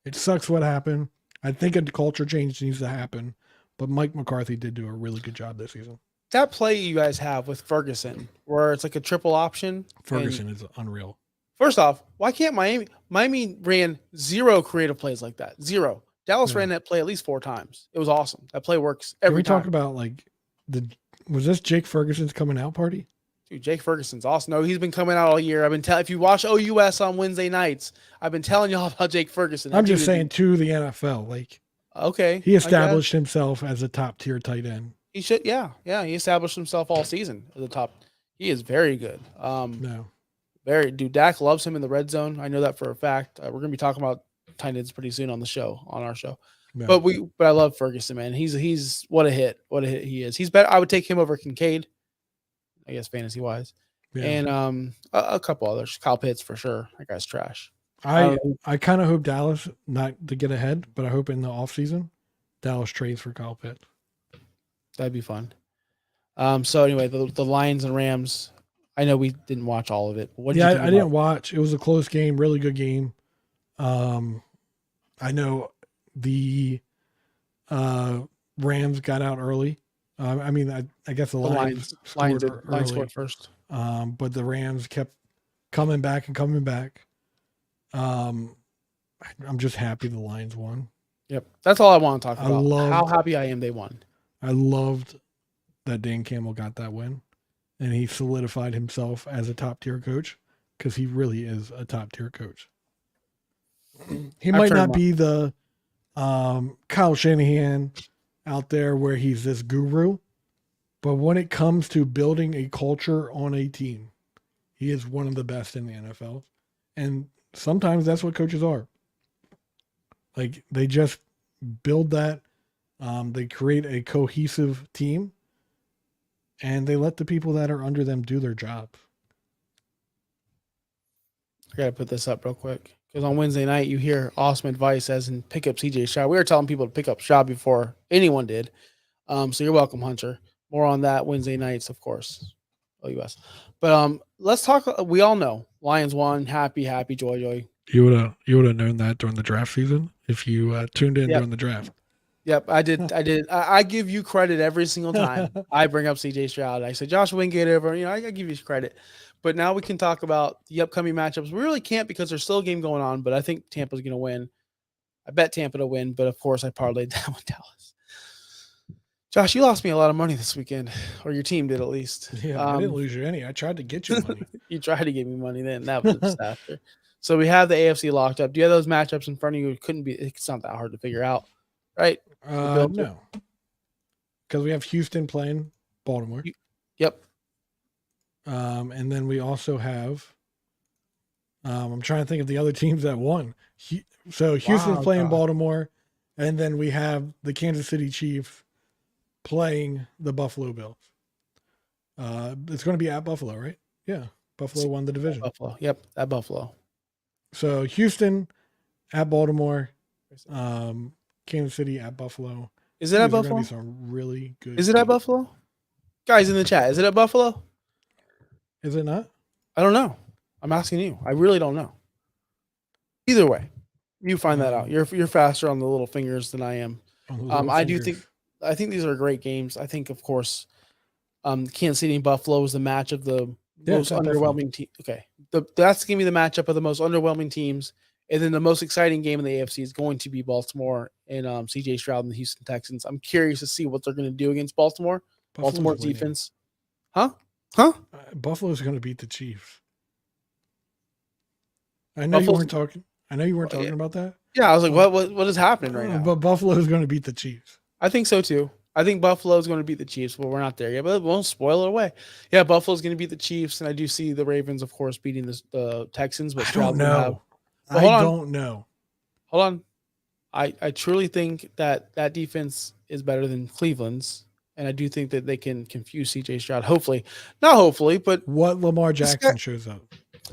Speaker 3: it sucks what happened. I think a culture change needs to happen, but Mike McCarthy did do a really good job this season.
Speaker 2: that play you guys have with Ferguson, where it's like a triple option.
Speaker 3: Ferguson is unreal.
Speaker 2: First off, why can't Miami? Miami ran 0 creative plays like that. 0. Dallas ran that play at least 4 times. It was awesome. That play works every time.
Speaker 3: Can we talk about like was this Jake Ferguson's coming out party?
Speaker 2: Dude, Jake Ferguson's awesome. No, he's been coming out all year. I've been telling, if you watch OUS on Wednesday nights, I've been telling y'all about Jake Ferguson.
Speaker 3: I'm just saying to the NFL, like,
Speaker 2: okay,
Speaker 3: he established himself as a top tier tight end.
Speaker 2: He should, yeah. He established himself all season at the top. He is very good. Dude, Dak loves him in the red zone. I know that for a fact. We're gonna be talking about tight ends pretty soon on our show. Yeah. But I love Ferguson, man. He's what a hit he is. He's better. I would take him over Kincaid, I guess, fantasy wise, and a couple others. Kyle Pitts for sure. That guy's trash.
Speaker 3: I kind of hope Dallas not to get ahead, but I hope in the offseason Dallas trades for Kyle Pitts.
Speaker 2: That'd be fun. So anyway, the Lions and Rams. I know we didn't watch all of it. But what did you think
Speaker 3: I didn't watch. It was a close game, really good game. I know the Rams got out early. I guess the Lions
Speaker 2: scored first.
Speaker 3: But the Rams kept coming back. I'm just happy the Lions won.
Speaker 2: Yep, that's all I want to talk about. How happy I am they won.
Speaker 3: I loved that Dan Kimmel got that win, and he solidified himself as a top tier coach because he really is a top tier coach. He might not be the Kyle Shanahan out there where he's this guru, but when it comes to building a culture on a team, he is one of the best in the NFL. And sometimes that's what coaches are. Like, they just build that. They create a cohesive team, and they let the people that are under them do their job.
Speaker 2: I got to put this up real quick because on Wednesday night, you hear awesome advice as in pick up CJ Stroud. We were telling people to pick up Stroud before anyone did. So you're welcome, Hunter. More on that Wednesday nights, of course. OUS. But let's talk. We all know Lions won. Happy, joy.
Speaker 3: You would have known that during the draft season if you tuned in during the draft.
Speaker 2: Yep, I did. I give you credit every single time I bring up CJ Stroud. I say Josh Wingate over. I give you credit. But now we can talk about the upcoming matchups. We really can't because there's still a game going on. But I think Tampa's going to win. I bet Tampa to win. But of course, I parlayed that with Dallas. Josh, you lost me a lot of money this weekend, or your team did at least.
Speaker 3: Yeah, I didn't lose you any. I tried to get you money.
Speaker 2: You tried to give me money then. That was a disaster. So we have the AFC locked up. Do you have those matchups in front of you? It's not that hard to figure out, right?
Speaker 3: No. Because we have Houston playing Baltimore.
Speaker 2: Yep.
Speaker 3: And then we also have I'm trying to think of the other teams that won. So Houston's playing Baltimore, and then we have the Kansas City Chiefs playing the Buffalo Bills. It's going to be at Buffalo, right? Yeah. Buffalo won the division.
Speaker 2: Buffalo. Yep, at Buffalo.
Speaker 3: So Houston at Baltimore, Kansas City at Buffalo.
Speaker 2: Is it at Buffalo?
Speaker 3: Be some really good.
Speaker 2: Is it at Buffalo? Guys in the chat, is it at Buffalo?
Speaker 3: Is it not?
Speaker 2: I don't know. I'm asking you. I really don't know. Either way, you find that out. You're faster on the little fingers than I am. I think these are great games. I think, of course, Kansas City and Buffalo is the match of the most underwhelming team. Okay, that's going to be the matchup of the most underwhelming teams. And then the most exciting game in the AFC is going to be Baltimore and CJ Stroud and the Houston Texans. I'm curious to see what they're going to do against Baltimore. Baltimore's defense. Huh?
Speaker 3: Buffalo's going to beat the Chiefs. I know you weren't talking about that.
Speaker 2: Yeah, I was like, what is happening right now?
Speaker 3: But Buffalo's going to beat the Chiefs.
Speaker 2: I think so too. I think Buffalo's going to beat the Chiefs, but we're not there yet. But we won't spoil it away. Yeah, Buffalo's going to beat the Chiefs, and I do see the Ravens, of course, beating the Texans. But
Speaker 3: I don't know.
Speaker 2: Hold on. I truly think that defense is better than Cleveland's, and I do think that they can confuse CJ Stroud. Hopefully, not hopefully, but
Speaker 3: What Lamar
Speaker 2: This
Speaker 3: Jackson
Speaker 2: guy-
Speaker 3: shows up.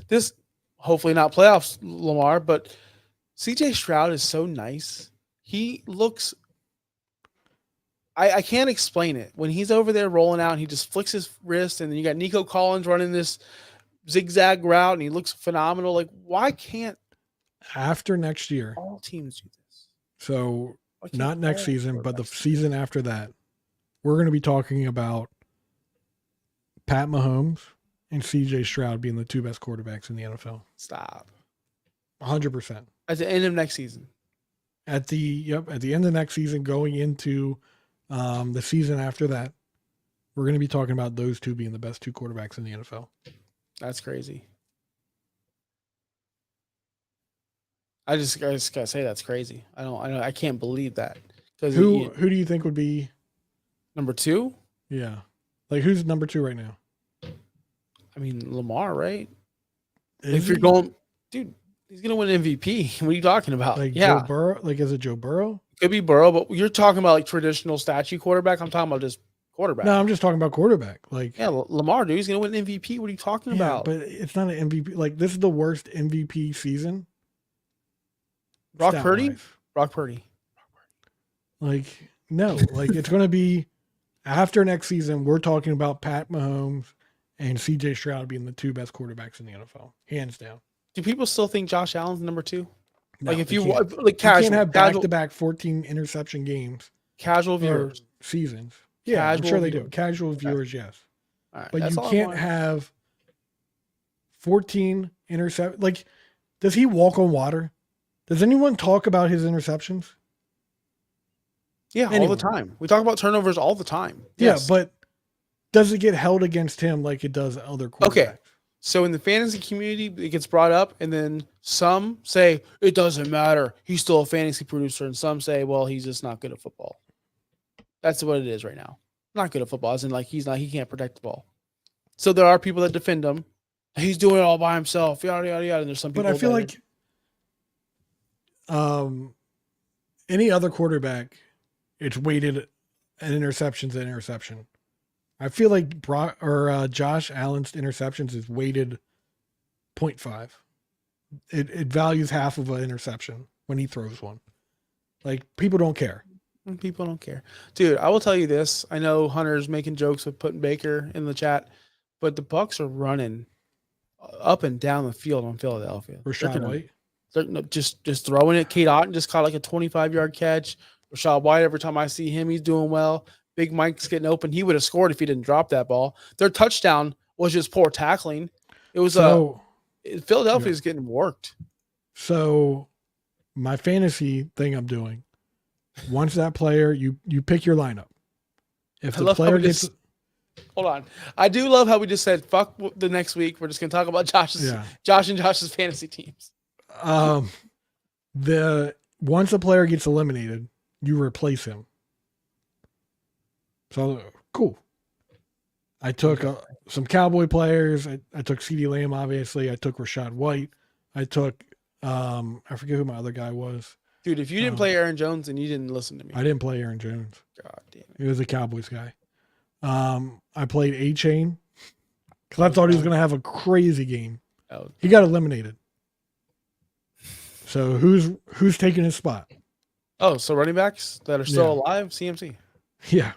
Speaker 2: this hopefully not playoffs, Lamar, but CJ Stroud is so nice. He looks. I can't explain it. When he's over there rolling out, he just flicks his wrist, and then you got Nico Collins running this zigzag route, and he looks phenomenal. Like, why can't
Speaker 3: After next year,
Speaker 2: all teams do this?
Speaker 3: so
Speaker 2: Why can't
Speaker 3: not next
Speaker 2: all
Speaker 3: season, but the
Speaker 2: quarterbacks?
Speaker 3: season after that, we're going to be talking about Pat Mahomes and CJ Stroud being the two best quarterbacks in the NFL.
Speaker 2: Stop
Speaker 3: 100%.
Speaker 2: at the end of next season.
Speaker 3: At the end of next season, going into the season after that, we're going to be talking about those two being the best two quarterbacks in the NFL.
Speaker 2: That's crazy. I just gotta say that's crazy. I can't believe that. Because
Speaker 3: Who do you think would be?
Speaker 2: number 2?
Speaker 3: Yeah, like who's number 2 right now?
Speaker 2: I mean Lamar, right?
Speaker 3: Is
Speaker 2: If you're
Speaker 3: he?
Speaker 2: going, dude, he's gonna win MVP. What are you talking about?
Speaker 3: like
Speaker 2: Yeah,
Speaker 3: Joe Burrow, like is it Joe Burrow?
Speaker 2: could be Burrow, but you're talking about like traditional statue quarterback. I'm talking about just quarterback.
Speaker 3: No, I'm just talking about quarterback. Like
Speaker 2: Yeah, Lamar, dude, he's gonna win MVP. What are you talking
Speaker 3: yeah,
Speaker 2: about?
Speaker 3: but it's not an MVP. Like this is the worst MVP season.
Speaker 2: Brock
Speaker 3: stat
Speaker 2: Purdy?
Speaker 3: wise.
Speaker 2: Brock Purdy.
Speaker 3: Like no, like it's going to be after next season. We're talking about Pat Mahomes and CJ Stroud being the two best quarterbacks in the NFL, hands down.
Speaker 2: Do people still think Josh Allen's number 2?
Speaker 3: No,
Speaker 2: Like if
Speaker 3: they
Speaker 2: you
Speaker 3: can't.
Speaker 2: like
Speaker 3: You
Speaker 2: casual,
Speaker 3: can't have back
Speaker 2: casual,
Speaker 3: to back 14 interception games
Speaker 2: casual
Speaker 3: or
Speaker 2: viewers.
Speaker 3: seasons. Yeah, I'm
Speaker 2: Casual
Speaker 3: sure they do.
Speaker 2: viewers.
Speaker 3: Casual viewers, yes,
Speaker 2: All right,
Speaker 3: but
Speaker 2: that's
Speaker 3: you
Speaker 2: all I
Speaker 3: can't
Speaker 2: want.
Speaker 3: have 14 intercept. Like, does he walk on water? Does anyone talk about his interceptions?
Speaker 2: Yeah, all
Speaker 3: Anyway.
Speaker 2: the time. We talk about turnovers all the time.
Speaker 3: Yeah,
Speaker 2: Yes.
Speaker 3: but does it get held against him like it does other quarterbacks?
Speaker 2: Okay. So in the fantasy community, it gets brought up, and then some say it doesn't matter. He's still a fantasy producer, and some say, well, he's just not good at football. That's what it is right now. Not good at football, as in like he can't protect the ball. So there are people that defend him. He's doing it all by himself. Yada yada yada. And there's some people.
Speaker 3: But I feel
Speaker 2: that
Speaker 3: like any other quarterback, it's weighted an interception's an interception. I feel like Josh Allen's interceptions is weighted 0.5. It values half of an interception when he throws one. Like people don't care.
Speaker 2: people don't care, dude. I will tell you this. I know Hunter's making jokes with putting Baker in the chat, but the Bucks are running up and down the field on Philadelphia.
Speaker 3: Rashad White.
Speaker 2: They're just throwing it. Kate Otten just caught like a 25-yard catch. Rashad White, every time I see him, he's doing well. Big Mike's getting open. He would have scored if he didn't drop that ball. Their touchdown was just poor tackling. It was Philadelphia's getting worked.
Speaker 3: So my fantasy thing I'm doing, once that player, you pick your lineup. If the player gets
Speaker 2: hold on. I do love how we just said fuck the next week. We're just gonna talk about Josh and Josh's fantasy teams.
Speaker 3: Once a player gets eliminated, you replace him. So cool. I took some Cowboy players. I took CeeDee Lamb, obviously. I took Rashad White. I took I forget who my other guy was.
Speaker 2: Dude, if you didn't play Aaron Jones, then you didn't listen to me.
Speaker 3: I didn't play Aaron Jones.
Speaker 2: God damn it.
Speaker 3: He was a Cowboys guy. I played A-Chain because I thought he was going to have a crazy game.
Speaker 2: Oh,
Speaker 3: He got eliminated. So who's taking his spot?
Speaker 2: oh, so running backs that are still alive, CMC.
Speaker 3: Yeah.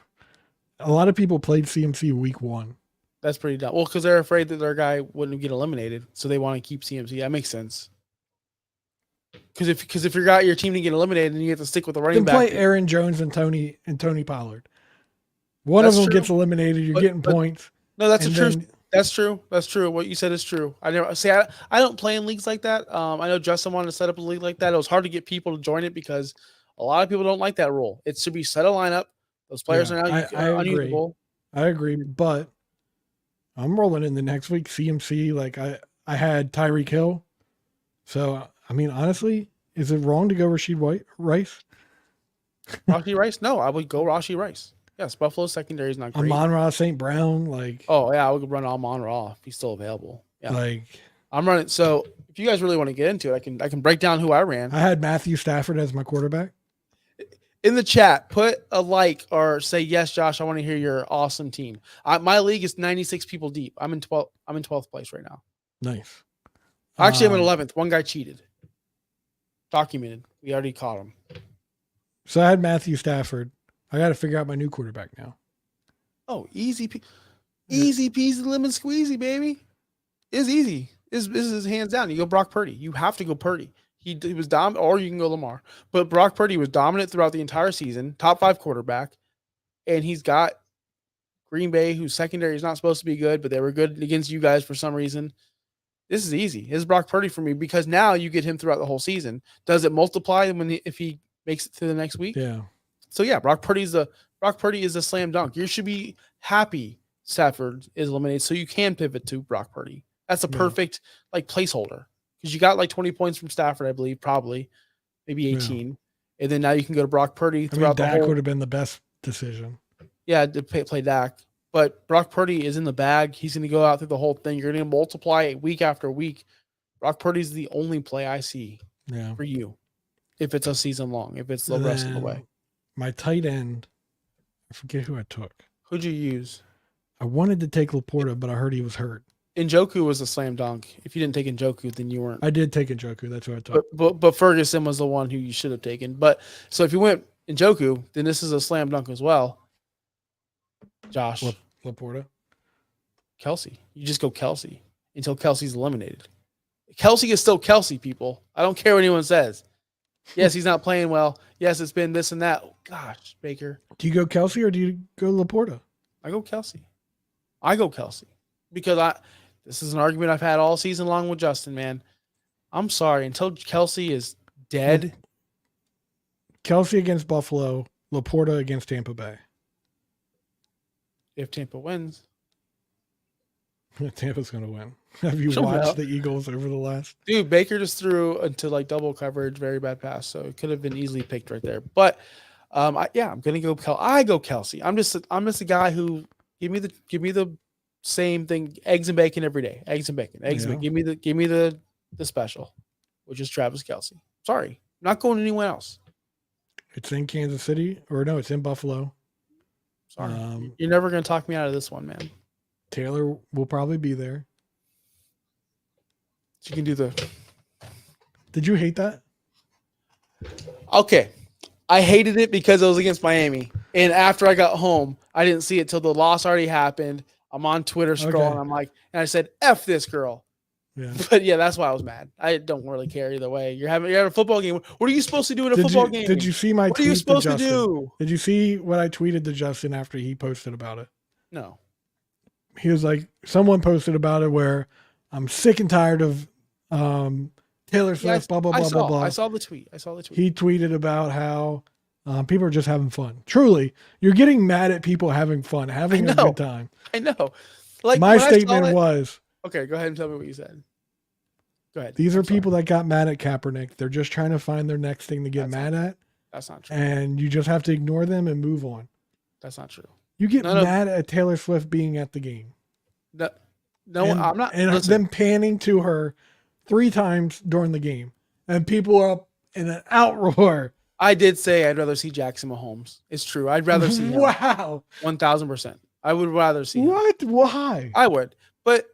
Speaker 3: A lot of people played CMC week 1.
Speaker 2: That's pretty dumb. Well, because they're afraid that their guy wouldn't get eliminated, so they want to keep CMC. That makes sense. Because if your team didn't get eliminated, then you have to stick with the running
Speaker 3: Then
Speaker 2: back.
Speaker 3: play Aaron Jones and Tony Pollard. One of them gets eliminated. You're getting points.
Speaker 2: No, that's
Speaker 3: and
Speaker 2: true.
Speaker 3: then-
Speaker 2: That's true. That's true. What you said is true. I never say I don't play in leagues like that. I know Justin wanted to set up a league like that. It was hard to get people to join it because a lot of people don't like that rule. It should be set a lineup. Those players are now unusable.
Speaker 3: I agree, but I'm rolling in the next week. CMC, like I had Tyreek Hill. So I mean, honestly, is it wrong to go Rice?
Speaker 2: Rashi Rice? No, I would go Rashi Rice. Yes, Buffalo's secondary is not great.
Speaker 3: Amon-Ra St. Brown, like
Speaker 2: Oh yeah, I would run Amon-Ra if he's still available. Yeah,
Speaker 3: like
Speaker 2: I'm running. So if you guys really want to get into it, I can break down who I ran.
Speaker 3: I had Matthew Stafford as my quarterback.
Speaker 2: In the chat, put a like or say yes, Josh. I want to hear your awesome team. My league is 96 people deep. I'm in 12th place right now.
Speaker 3: Nice.
Speaker 2: Actually, I'm in 11th. One guy cheated. Documented. We already caught him.
Speaker 3: So I had Matthew Stafford. I got to figure out my new quarterback now.
Speaker 2: Oh, easy peasy lemon squeezy, baby. It's easy. This is hands down. You go Brock Purdy. You have to go Purdy. He was dominant, or you can go Lamar. But Brock Purdy was dominant throughout the entire season, top 5 quarterback, and he's got Green Bay, whose secondary is not supposed to be good, but they were good against you guys for some reason. This is easy. This is Brock Purdy for me because now you get him throughout the whole season. Does it multiply if he makes it to the next week?
Speaker 3: Yeah.
Speaker 2: So yeah, Brock Purdy is a slam dunk. You should be happy Stafford is eliminated so you can pivot to Brock Purdy. That's a perfect placeholder because you got 20 points from Stafford, I believe, probably maybe 18, and then now you can go to Brock Purdy.
Speaker 3: Dak would have been the best decision.
Speaker 2: Yeah, to play Dak, but Brock Purdy is in the bag. He's going to go out through the whole thing. You're going to multiply it week after week. Brock Purdy's the only play I see for you if it's a season long, if it's the rest of the way.
Speaker 3: My tight end, I forget who I took.
Speaker 2: Who'd you use?
Speaker 3: I wanted to take Laporta, but I heard he was hurt.
Speaker 2: Njoku was a slam dunk. If you didn't take Njoku, then you weren't.
Speaker 3: I did take Njoku. That's what I took.
Speaker 2: But Ferguson was the one who you should have taken. But so if you went Njoku, then this is a slam dunk as well. Josh.
Speaker 3: Laporta?
Speaker 2: Kelsey. You just go Kelsey until Kelsey's eliminated. Kelsey is still Kelsey, people. I don't care what anyone says. Yes, he's not playing well. Yes, it's been this and that. Oh, gosh, Baker.
Speaker 3: Do you go Kelsey or do you go Laporta?
Speaker 2: I go Kelsey. Because this is an argument I've had all season long with Justin, man. I'm sorry. Until Kelsey is dead.
Speaker 3: Kelsey against Buffalo, Laporta against Tampa Bay.
Speaker 2: If Tampa wins.
Speaker 3: Tampa's going to win. Have you watched the Eagles over the last? Dude,
Speaker 2: Baker just threw into double coverage, very bad pass. So it could have been easily picked right there. But I'm going to go I go Kelsey. I'm just a guy who give me the same thing, eggs and bacon every day. Eggs and bacon. Give me the special, which is Travis Kelsey. Sorry. I'm not going anywhere else.
Speaker 3: It's in Kansas City, or no, it's in Buffalo.
Speaker 2: Sorry. You're never going to talk me out of this one, man.
Speaker 3: Taylor will probably be there.
Speaker 2: So you can do the.
Speaker 3: Did you hate that?
Speaker 2: Okay. I hated it because it was against Miami. And after I got home, I didn't see it till the loss already happened. I'm on Twitter scrolling. Okay. And I said, F this girl.
Speaker 3: Yeah.
Speaker 2: But yeah, that's why I was mad. I don't really care either way. You're having a football game. What are you supposed to do in a football game?
Speaker 3: Did you see my tweet?
Speaker 2: What are you supposed to do?
Speaker 3: Did you see what I tweeted to Justin after he posted about it?
Speaker 2: No.
Speaker 3: He was like, someone posted about it where I'm sick and tired of Taylor Swift, blah, blah, blah, blah, blah.
Speaker 2: I saw the tweet.
Speaker 3: He tweeted about how people are just having fun. Truly, you're getting mad at people having fun, having a good time.
Speaker 2: I know.
Speaker 3: My statement was...
Speaker 2: Okay, go ahead and tell me what you said. Go ahead.
Speaker 3: These are people that got mad at Kaepernick. They're just trying to find their next thing to get mad at.
Speaker 2: That's not true.
Speaker 3: And you just have to ignore them and move on.
Speaker 2: That's not true.
Speaker 3: You get mad at Taylor Swift being at the game.
Speaker 2: No, I'm not.
Speaker 3: And them panning to her 3 times during the game. And people are up in an outroar.
Speaker 2: I did say I'd rather see Jackson Mahomes. It's true. I'd rather see him.
Speaker 3: Wow.
Speaker 2: 1,000%. I would rather see him.
Speaker 3: What? Why?
Speaker 2: I would. But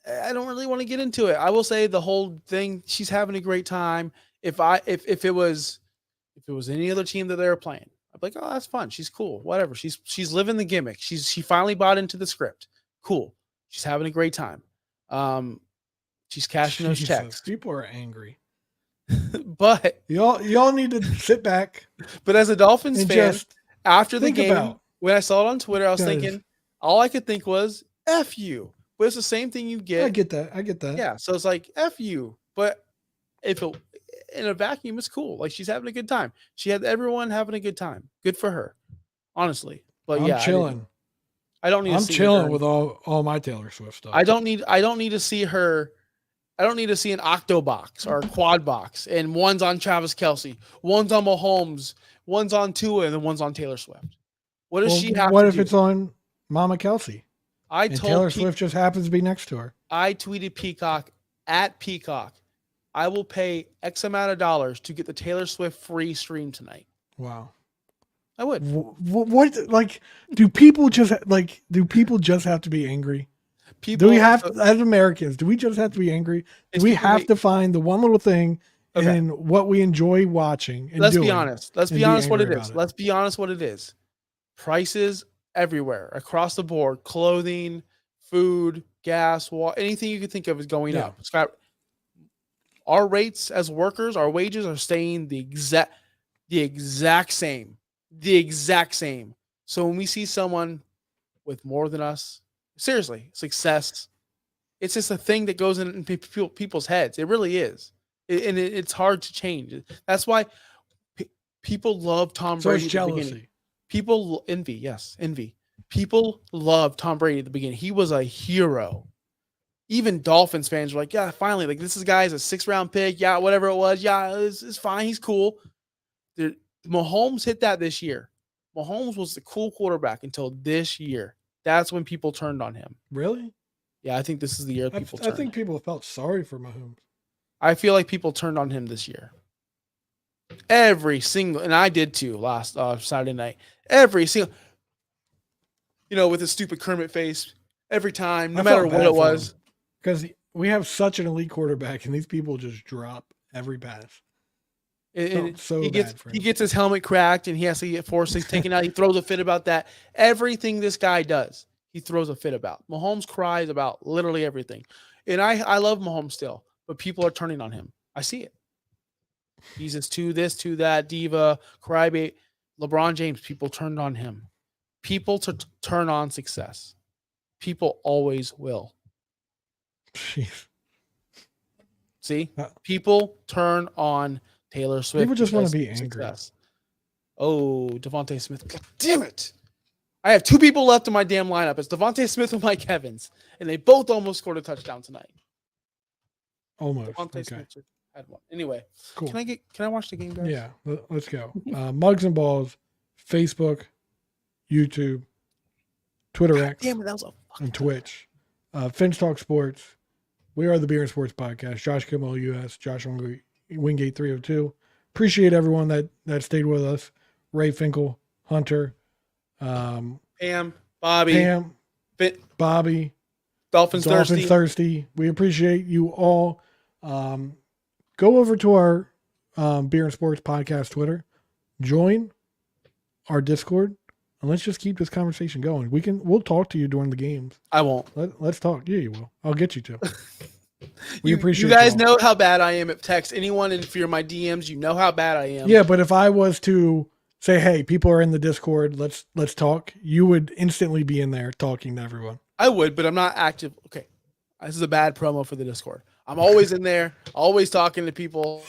Speaker 2: I don't really want to get into it. I will say the whole thing, she's having a great time. If it was any other team that they were playing, I'd be like, oh, that's fun. She's cool. Whatever. She's living the gimmick. She finally bought into the script. Cool. She's having a great time. She's cashing those checks.
Speaker 3: People are angry.
Speaker 2: But
Speaker 3: y'all need to sit back.
Speaker 2: But as a Dolphins fan, after the game, when I saw it on Twitter, I was thinking, all I could think was, F you. But it's the same thing you get.
Speaker 3: I get that.
Speaker 2: Yeah. So it's like, F you. But if it, in a vacuum, it's cool. Like, she's having a good time. She had everyone having a good time. Good for her. Honestly. But
Speaker 3: I'm chilling. I'm chilling with all my Taylor Swift stuff.
Speaker 2: I don't need to see her. I don't need to see an octo box or a quad box. And one's on Travis Kelsey, one's on Mahomes, one's on Tua, and then one's on Taylor Swift. What does she have to do?
Speaker 3: What if it's on Mama Kelsey? Taylor Swift just happens to be next to her.
Speaker 2: I tweeted Peacock at Peacock. I will pay X amount of dollars to get the Taylor Swift free stream tonight.
Speaker 3: Wow.
Speaker 2: I would.
Speaker 3: What like do people just have to be angry?
Speaker 2: People,
Speaker 3: Do we have as Americans? Do we just have to be angry? Do
Speaker 2: It's
Speaker 3: we
Speaker 2: people
Speaker 3: have
Speaker 2: hate-
Speaker 3: to find the one little thing
Speaker 2: Okay.
Speaker 3: in what we enjoy watching and
Speaker 2: Let's
Speaker 3: doing?
Speaker 2: be honest. Let's
Speaker 3: and
Speaker 2: be
Speaker 3: be
Speaker 2: honest what it
Speaker 3: angry
Speaker 2: is.
Speaker 3: about it?
Speaker 2: Let's be honest what it is. Prices everywhere, across the board, clothing, food, gas, water, anything you can think of is going
Speaker 3: Yeah.
Speaker 2: up. Scott, our rates as workers, our wages are staying the exact same. The exact same. So when we see someone with more than us, seriously, success, it's just a thing that goes in people's heads. It really is. It's hard to change. That's why people love Tom
Speaker 3: So
Speaker 2: Brady
Speaker 3: it's
Speaker 2: at the beginning.
Speaker 3: jealousy.
Speaker 2: People envy, yes, envy. People love Tom Brady at the beginning. He was a hero. Even Dolphins fans were like, yeah, finally, like this guy's a 6th-round pick. Yeah, whatever it was. Yeah, it's fine. He's cool. Mahomes hit that this year. Mahomes was the cool quarterback until this year. That's when people turned on him.
Speaker 3: Really?
Speaker 2: Yeah, I think this is the year people
Speaker 3: I
Speaker 2: turned.
Speaker 3: think people felt sorry for Mahomes.
Speaker 2: I feel like people turned on him this year. Every single, and I did too last Saturday night. Every single, with his stupid Kermit face every time, no
Speaker 3: I
Speaker 2: matter
Speaker 3: felt
Speaker 2: what
Speaker 3: bad
Speaker 2: it
Speaker 3: for
Speaker 2: was.
Speaker 3: Because we have such an elite quarterback, and these people just drop every pass.
Speaker 2: And
Speaker 3: So
Speaker 2: he
Speaker 3: bad for him.
Speaker 2: gets his helmet cracked, and he has to get forced. He's taken out. He throws a fit about that. Everything this guy does, he throws a fit about. Mahomes cries about literally everything, and I love Mahomes still, but people are turning on him. I see it. He's just to this, to that, diva, crybaby. LeBron James, people turned on him. People turn on success. People always will.
Speaker 3: Jeez.
Speaker 2: See? People turn on Taylor Swift.
Speaker 3: People just want to
Speaker 2: because
Speaker 3: be
Speaker 2: of
Speaker 3: angry.
Speaker 2: success. Oh, Devontae Smith. God damn it. I have 2 people left in my damn lineup. It's Devontae Smith and Mike Evans, and they both almost scored a touchdown tonight.
Speaker 3: Almost.
Speaker 2: Devontae
Speaker 3: Okay.
Speaker 2: Smith had one. Anyway,
Speaker 3: Cool.
Speaker 2: can I watch the game, guys?
Speaker 3: Yeah, let's go. Mugs and Balls, Facebook, YouTube, Twitter X,
Speaker 2: Damn it, that was a fucking
Speaker 3: and Twitch. Finch Talk Sports. We are the Beer and Sports Podcast. Josh Kimmel, US, Josh Wingate 302. Appreciate everyone that stayed with us. Ray Finkel, Hunter,
Speaker 2: Pam, Bobby,
Speaker 3: Bobby,
Speaker 2: Dolphins
Speaker 3: Thirsty. We appreciate you all. Go over to our Beer and Sports Podcast Twitter. Join our Discord. And let's just keep this conversation going. We'll talk to you during the games.
Speaker 2: I won't.
Speaker 3: Let's talk. Yeah, you will. I'll get you to. We appreciate
Speaker 2: you guys
Speaker 3: all.
Speaker 2: know how bad I am at text anyone, and if you're in my DMs, you know how bad I am.
Speaker 3: Yeah, but if I was to say, hey, people are in the Discord, let's talk, you would instantly be in there talking to everyone.
Speaker 2: I would, but I'm not active. Okay. This is a bad promo for the Discord. I'm always in there, always talking to people.